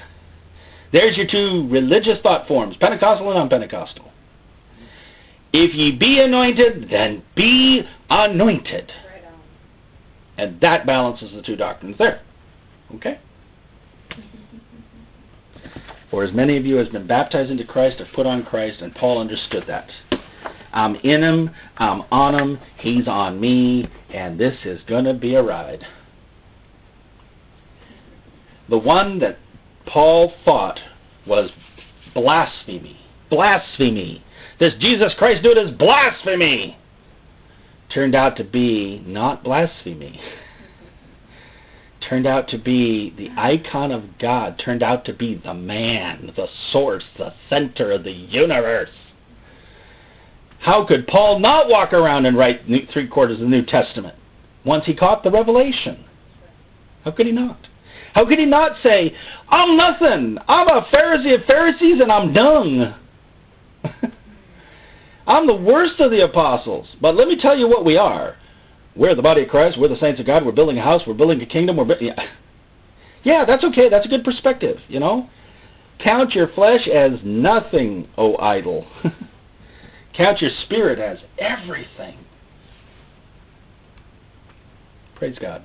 There's your two religious thought forms, Pentecostal and non-Pentecostal. If ye be anointed, then be anointed. Right on. And that balances the two doctrines there. Okay? For as many of you as been baptized into Christ have put on Christ, and Paul understood that. I'm in Him, I'm on Him, He's on me, and this is going to be a ride. The one that Paul thought was blasphemy. Blasphemy. This Jesus Christ dude is blasphemy. Turned out to be not blasphemy. Turned out to be the icon of God. Turned out to be the man, the source, the center of the universe. How could Paul not walk around and write 3/4 of the New Testament once he caught the revelation? How could he not? How could he not say, I'm nothing. I'm a Pharisee of Pharisees and I'm dung. I'm the worst of the apostles. But let me tell you what we are. We're the body of Christ. We're the saints of God. We're building a house. We're building a kingdom. Yeah, that's okay. That's a good perspective, Count your flesh as nothing, O idol. Count your spirit as everything. Praise God.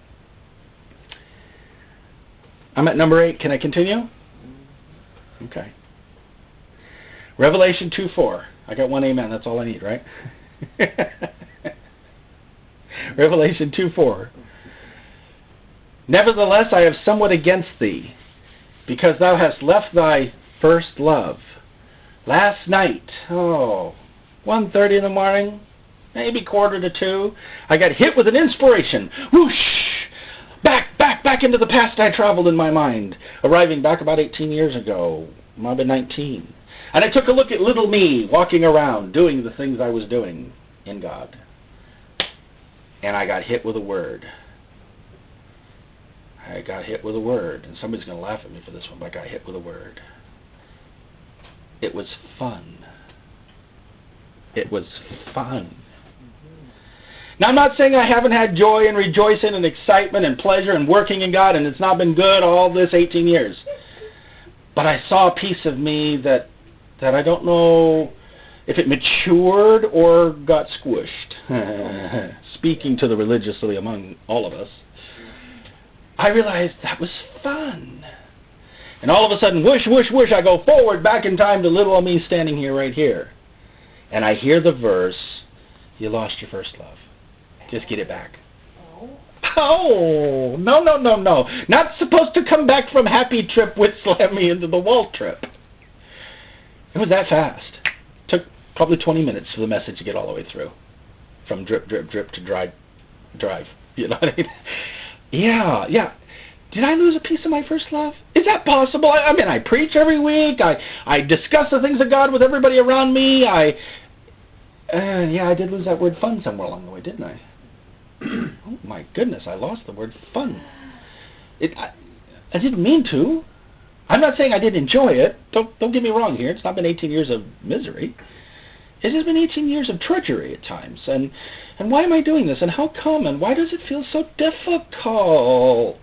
I'm at number 8. Can I continue? Okay. Revelation 2:4. I got one amen. That's all I need, right? Revelation 2:4. Nevertheless, I have somewhat against thee, because thou hast left thy first love. Last night, 1:30 in the morning, maybe 1:45, I got hit with an inspiration. Whoosh! Back into the past I traveled in my mind, arriving back about 18 years ago, might have been 19. And I took a look at little me walking around, doing the things I was doing in God. And I got hit with a word. And somebody's going to laugh at me for this one, but I got hit with a word. It was fun. It was fun. Now, I'm not saying I haven't had joy and rejoicing and excitement and pleasure and working in God, and it's not been good all this 18 years. But I saw a piece of me that I don't know. if it matured or got squished. Speaking to the religiously among all of us, I realized that was fun. And all of a sudden, whoosh, whoosh, whoosh, I go forward back in time to little old me standing here right here. And I hear the verse, you lost your first love. Just get it back. Oh, no. Not supposed to come back from happy trip with slam me into the wall trip. It was that fast. Took probably 20 minutes for the message to get all the way through. From drip, drip, drip to drive. You know what I mean? Yeah. Did I lose a piece of my first love? Is that possible? I mean, I preach every week. I discuss the things of God with everybody around me. I did lose that word fun somewhere along the way, didn't I? Oh my goodness, I lost the word fun. I didn't mean to. I'm not saying I didn't enjoy it. Don't get me wrong here. It's not been 18 years of misery. It's just been 18 years of drudgery at times. And why am I doing this? And how come? And why does it feel so difficult?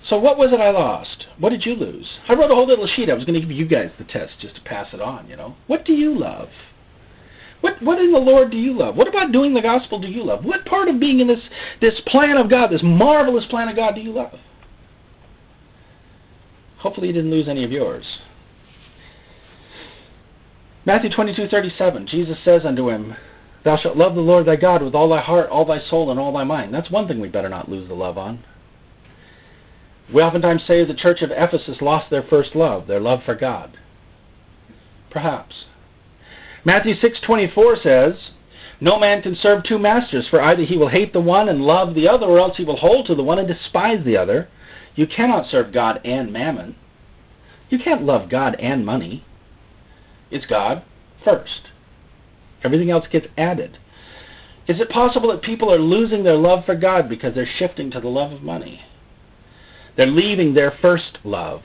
So what was it I lost? What did you lose? I wrote a whole little sheet. I was going to give you guys the test just to pass it on, you know. What do you love? What in the Lord do you love? What about doing the gospel do you love? What part of being in this plan of God, this marvelous plan of God, do you love? Hopefully you didn't lose any of yours. Matthew 22:37, Jesus says unto him, thou shalt love the Lord thy God with all thy heart, all thy soul, and all thy mind. That's one thing we better not lose the love on. We oftentimes say the church of Ephesus lost their first love, their love for God. Perhaps. Matthew 6:24 says, no man can serve two masters, for either he will hate the one and love the other, or else he will hold to the one and despise the other. You cannot serve God and mammon. You can't love God and money. It's God first. Everything else gets added. Is it possible that people are losing their love for God because they're shifting to the love of money? They're leaving their first love.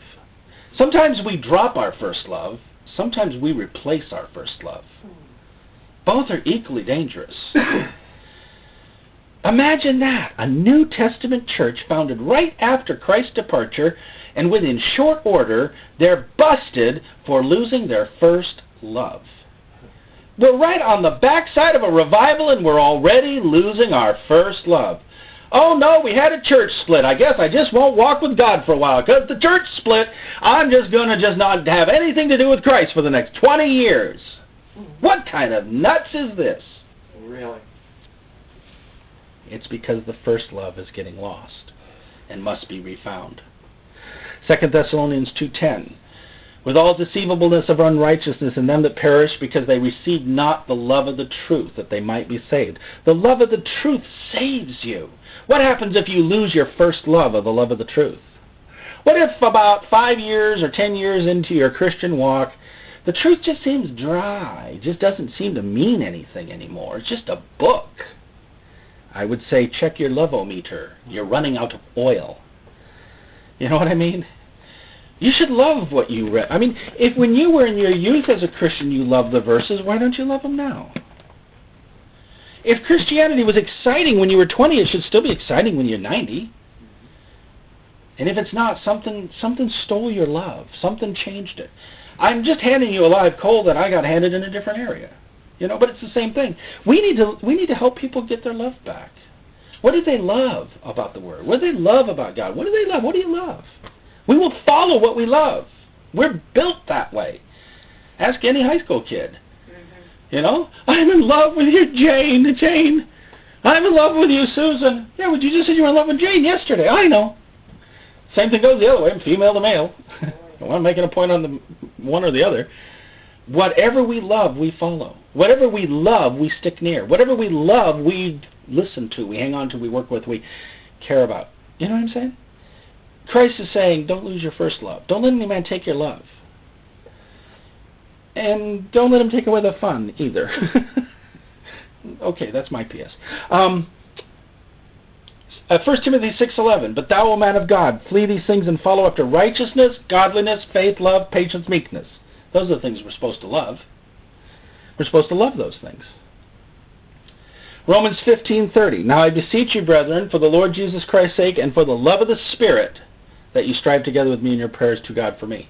Sometimes we drop our first love. Sometimes we replace our first love. Both are equally dangerous. Imagine that. A New Testament church founded right after Christ's departure, and within short order, they're busted for losing their first love. We're right on the backside of a revival, and we're already losing our first love. Oh no, we had a church split. I guess I just won't walk with God for a while. Because the church split, I'm just going to not have anything to do with Christ for the next 20 years. What kind of nuts is this? Really? It's because the first love is getting lost and must be refound. 2 Thessalonians 2:10, with all deceivableness of unrighteousness in them that perish, because they received not the love of the truth, that they might be saved. The love of the truth saves you. What happens if you lose your first love of the love of the truth? What if about 5 years or 10 years into your Christian walk, the truth just seems dry, it just doesn't seem to mean anything anymore? It's just a book. I would say check your love-o-meter. You're running out of oil. You know what I mean? You should love what you read. I mean, if when you were in your youth as a Christian you loved the verses, why don't you love them now? If Christianity was exciting when you were 20, it should still be exciting when you're 90. And if it's not, something stole your love. Something changed it. I'm just handing you a live coal that I got handed in a different area. You know, but it's the same thing. We need to help people get their love back. What did they love about the Word? What did they love about God? What do they love? What do you love? We will follow what we love. We're built that way. Ask any high school kid. You know, I'm in love with you, Jane. I'm in love with you, Susan. Yeah, but you just said you were in love with Jane yesterday. I know. Same thing goes the other way, female to male. I'm not making a point on the one or the other. Whatever we love, we follow. Whatever we love, we stick near. Whatever we love, we listen to, we hang on to, we work with, we care about. You know what I'm saying? Christ is saying, don't lose your first love. Don't let any man take your love. And don't let him take away the fun, either. Okay, that's my PS. 1 Timothy 6:11, but thou, O man of God, flee these things and follow after righteousness, godliness, faith, love, patience, meekness. Those are the things we're supposed to love. We're supposed to love those things. Romans 15:30, now I beseech you, brethren, for the Lord Jesus Christ's sake and for the love of the Spirit, that you strive together with me in your prayers to God for me.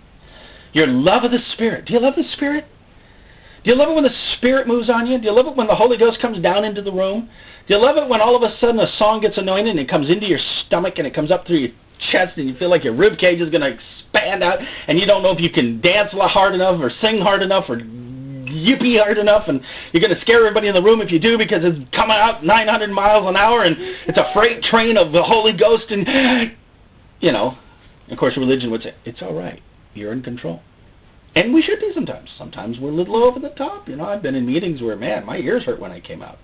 Your love of the Spirit. Do you love the Spirit? Do you love it when the Spirit moves on you? Do you love it when the Holy Ghost comes down into the room? Do you love it when all of a sudden a song gets anointed and it comes into your stomach and it comes up through your chest and you feel like your rib cage is going to expand out and you don't know if you can dance hard enough or sing hard enough or yippee hard enough, and you're going to scare everybody in the room if you do because it's coming out 900 miles an hour and it's a freight train of the Holy Ghost, and, you know, of course religion would say, it's all right, you're in control. And we should be sometimes. Sometimes we're a little over the top. You know, I've been in meetings where, man, my ears hurt when I came out.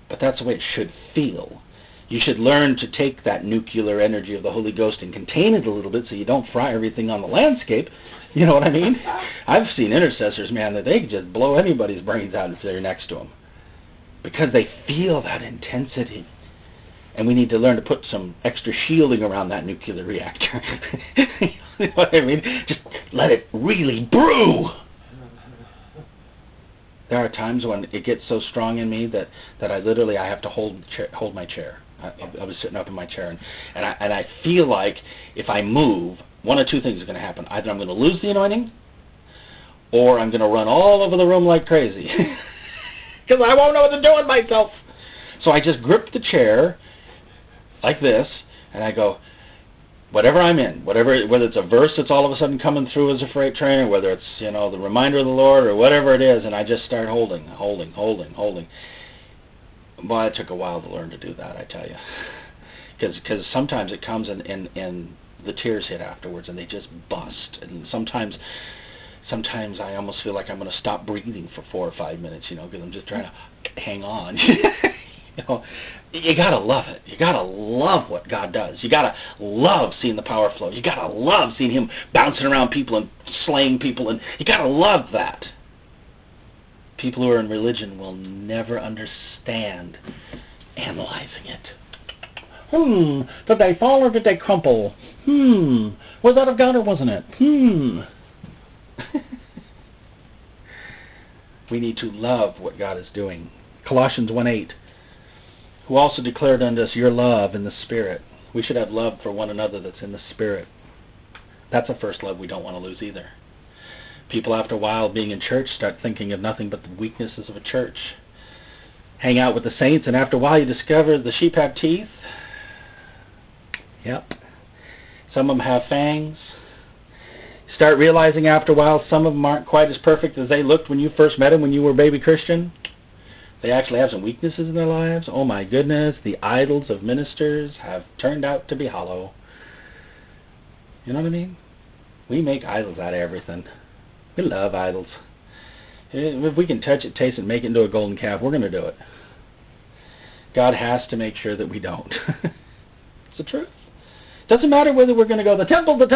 But that's the way it should feel. You should learn to take that nuclear energy of the Holy Ghost and contain it a little bit so you don't fry everything on the landscape. You know what I mean? I've seen intercessors, man, that they can just blow anybody's brains out if they're next to them. Because they feel that intensity. And we need to learn to put some extra shielding around that nuclear reactor. You know what I mean? Just let it really brew. There are times when it gets so strong in me that I have to hold my chair. I was sitting up in my chair, and I feel like if I move, one of two things is going to happen. Either I'm going to lose the anointing, or I'm going to run all over the room like crazy. Because I won't know what to do with myself. So I just grip the chair like this, and I go, whatever I'm in, whether it's a verse that's all of a sudden coming through as a freight train, or whether it's, you know, the reminder of the Lord, or whatever it is, and I just start holding. Well, it took a while to learn to do that, I tell you. Because sometimes it comes and the tears hit afterwards, and they just bust. And sometimes I almost feel like I'm going to stop breathing for 4 or 5 minutes, you know, because I'm just trying to hang on. You know, you gotta love it. You gotta love what God does. You gotta love seeing the power flow. You gotta love seeing Him bouncing around people and slaying people, and you gotta love that. People who are in religion will never understand analyzing it. Did they fall or did they crumple? Was that of God or wasn't it? We need to love what God is doing. Colossians 1:8. Who also declared unto us your love in the Spirit. We should have love for one another that's in the Spirit. That's a first love we don't want to lose either. People, after a while being in church, start thinking of nothing but the weaknesses of a church. Hang out with the saints, and after a while you discover the sheep have teeth. Yep. Some of them have fangs. Start realizing after a while some of them aren't quite as perfect as they looked when you first met them when you were a baby Christian. They actually have some weaknesses in their lives. Oh my goodness, the idols of ministers have turned out to be hollow. You know what I mean? We make idols out of everything. We love idols. If we can touch it, taste it, make it into a golden calf, we're going to do it. God has to make sure that we don't. It's the truth. Doesn't matter whether we're going to go the temple, or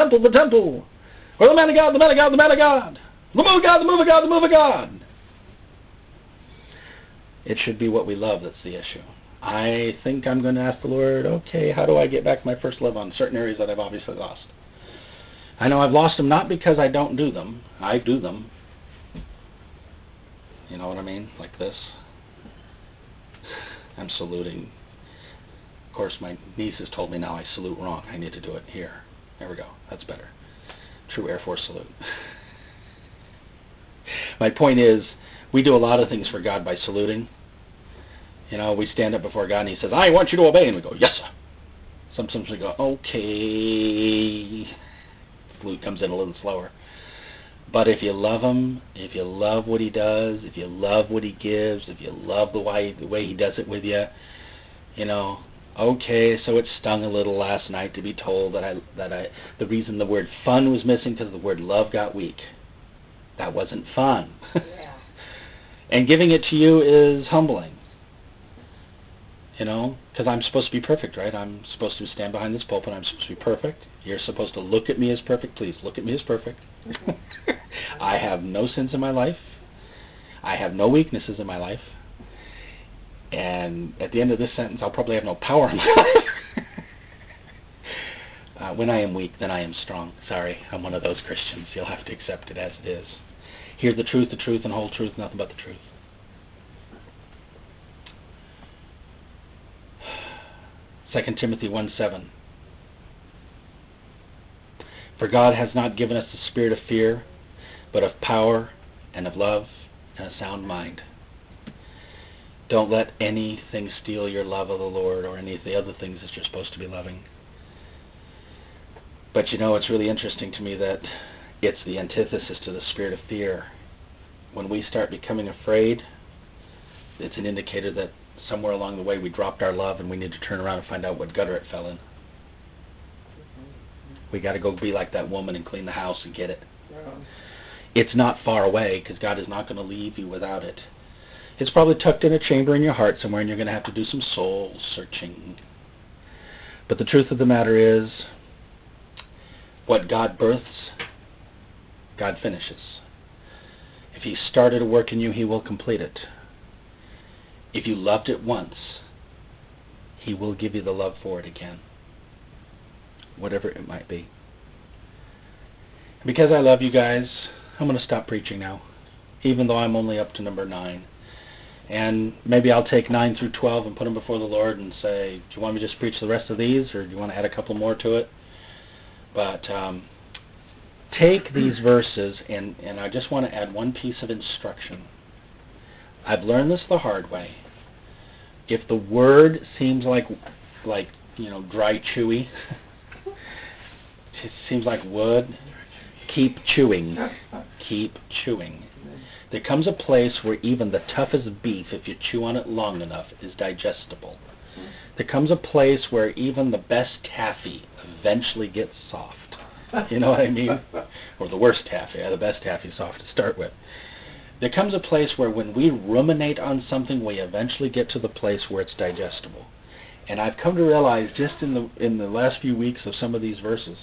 the man of God, the man of God, the man of God, the move of God, the move of God, the move of God. It should be what we love that's the issue. I think I'm going to ask the Lord, okay, how do I get back my first love on certain areas that I've obviously lost? I know I've lost them not because I don't do them. I do them. You know what I mean? Like this. I'm saluting. Of course, my niece has told me now I salute wrong. I need to do it here. There we go. That's better. True Air Force salute. My point is, we do a lot of things for God by saluting. You know, we stand up before God and He says, I want you to obey. And we go, yes, sir. Sometimes we go, okay. Salute comes in a little slower. But if you love Him, if you love what He does, if you love what He gives, if you love the way He does it with you, you know, okay, so it stung a little last night to be told that the reason the word fun was missing because the word love got weak. That wasn't fun. Yeah. And giving it to you is humbling. You know, because I'm supposed to be perfect, right? I'm supposed to stand behind this pulpit. I'm supposed to be perfect. You're supposed to look at me as perfect. Please, look at me as perfect. I have no sins in my life. I have no weaknesses in my life. And at the end of this sentence, I'll probably have no power in my life. When I am weak, then I am strong. Sorry, I'm one of those Christians. You'll have to accept it as it is. Hear the truth, and whole truth, nothing but the truth. 2 Timothy 1:7. For God has not given us the spirit of fear, but of power and of love and a sound mind. Don't let anything steal your love of the Lord or any of the other things that you're supposed to be loving. But you know, it's really interesting to me that it's the antithesis to the spirit of fear. When we start becoming afraid, it's an indicator that somewhere along the way we dropped our love and we need to turn around and find out what gutter it fell in. We got to go be like that woman and clean the house and get it. It's not far away, because God is not going to leave you without it. It's probably tucked in a chamber in your heart somewhere, and you're going to have to do some soul searching. But the truth of the matter is, what God births, God finishes. If He started a work in you, He will complete it. If you loved it once, He will give you the love for it again, whatever it might be. Because I love you guys, I'm going to stop preaching now, even though I'm only up to number 9. And maybe I'll take 9 through 12 and put them before the Lord and say, do you want me to just preach the rest of these, or do you want to add a couple more to it? But take these verses, and I just want to add one piece of instruction. I've learned this the hard way. If the word seems like dry, chewy, it seems like wood, keep chewing. Keep chewing. There comes a place where even the toughest beef, if you chew on it long enough, is digestible. There comes a place where even the best taffy eventually gets soft. You know what I mean? Or the worst taffy. The best taffy is soft to start with. There comes a place where when we ruminate on something, we eventually get to the place where it's digestible. And I've come to realize just in the last few weeks of some of these verses,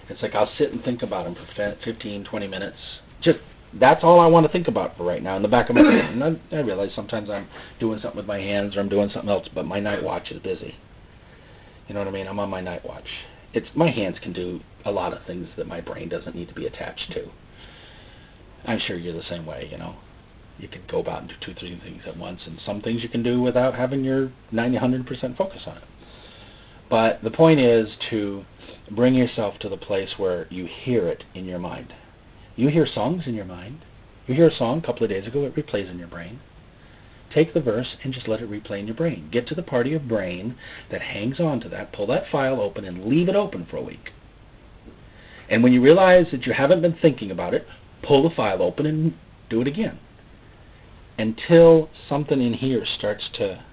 it's like I'll sit and think about them for 15, 20 minutes. Just that's all I want to think about for right now in the back of my head. And I realize sometimes I'm doing something with my hands or I'm doing something else, but my night watch is busy. You know what I mean? I'm on my night watch. My hands can do a lot of things that my brain doesn't need to be attached to. I'm sure you're the same way, you know. You can go about and do 2, 3 things at once, and some things you can do without having your 90-100% focus on it. But the point is to bring yourself to the place where you hear it in your mind. You hear songs in your mind. You hear a song a couple of days ago, it replays in your brain. Take the verse and just let it replay in your brain. Get to the part of your brain that hangs on to that, pull that file open, and leave it open for a week. And when you realize that you haven't been thinking about it, pull the file open and do it again. Until something in here starts to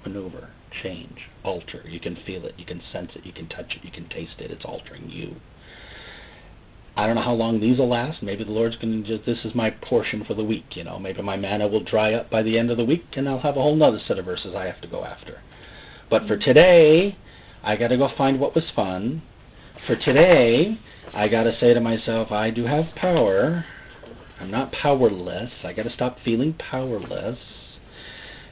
maneuver, change, alter. You can feel it, you can sense it, you can touch it, you can taste it. It's altering you. I don't know how long these will last. Maybe the Lord's going to this is my portion for the week, you know. Maybe my manna will dry up by the end of the week, and I'll have a whole nother set of verses I have to go after. But for today, I got to go find what was fun. For today, I got to say to myself, I do have power. I'm not powerless. I got to stop feeling powerless.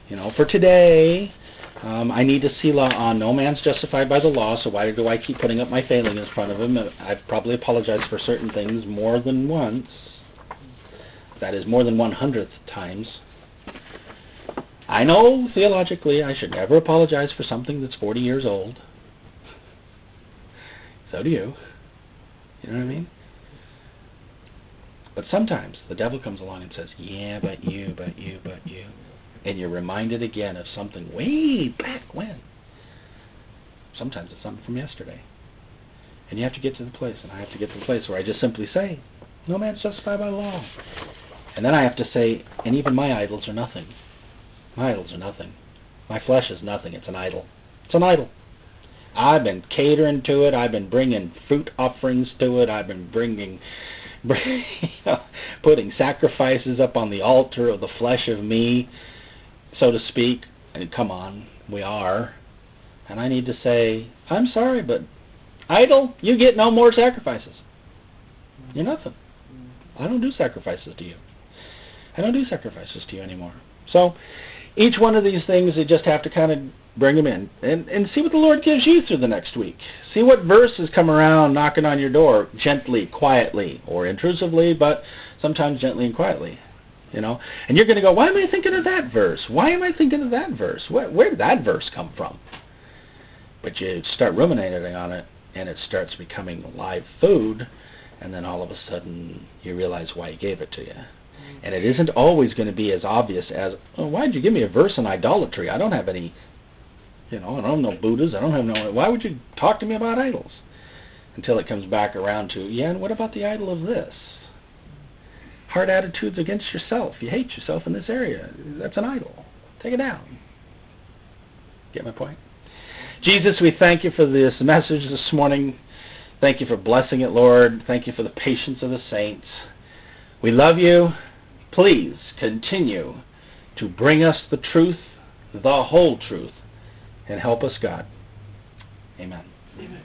You know, for today, I need to Selah on no man's justified by the law, so why do I keep putting up my failing in front of him? I've probably apologized for certain things more than once. That is more than 100th times. I know theologically I should never apologize for something that's 40 years old. So do you. You know what I mean? But sometimes the devil comes along and says, yeah, but you. And you're reminded again of something way back when. Sometimes it's something from yesterday. And you have to get to the place, and I have to get to the place where I just simply say, no man's justified by law. And then I have to say, and even my idols are nothing. My idols are nothing. My flesh is nothing. It's an idol. It's an idol. I've been catering to it. I've been bringing fruit offerings to it. I've been putting sacrifices up on the altar of the flesh of me, so to speak. And come on, we are. And I need to say, I'm sorry, but idol, you get no more sacrifices. You're nothing. I don't do sacrifices to you. I don't do sacrifices to you anymore. So each one of these things, you just have to kind of bring them in and see what the Lord gives you through the next week. See what verses come around knocking on your door gently, quietly, or intrusively, but sometimes gently and quietly. You know, and you're going to go, why am I thinking of that verse? Why am I thinking of that verse? Where did that verse come from? But you start ruminating on it, and it starts becoming live food, and then all of a sudden you realize why He gave it to you. And it isn't always going to be as obvious as, oh, why did you give me a verse on idolatry? I don't have any, I don't have no Buddhas. I don't have no, why would you talk to me about idols? Until it comes back around to, yeah, and what about the idol of this? Hard attitudes against yourself. You hate yourself in this area. That's an idol. Take it down. Get my point? Jesus, we thank you for this message this morning. Thank you for blessing it, Lord. Thank you for the patience of the saints. We love you. Please continue to bring us the truth, the whole truth, and help us, God. Amen. Amen.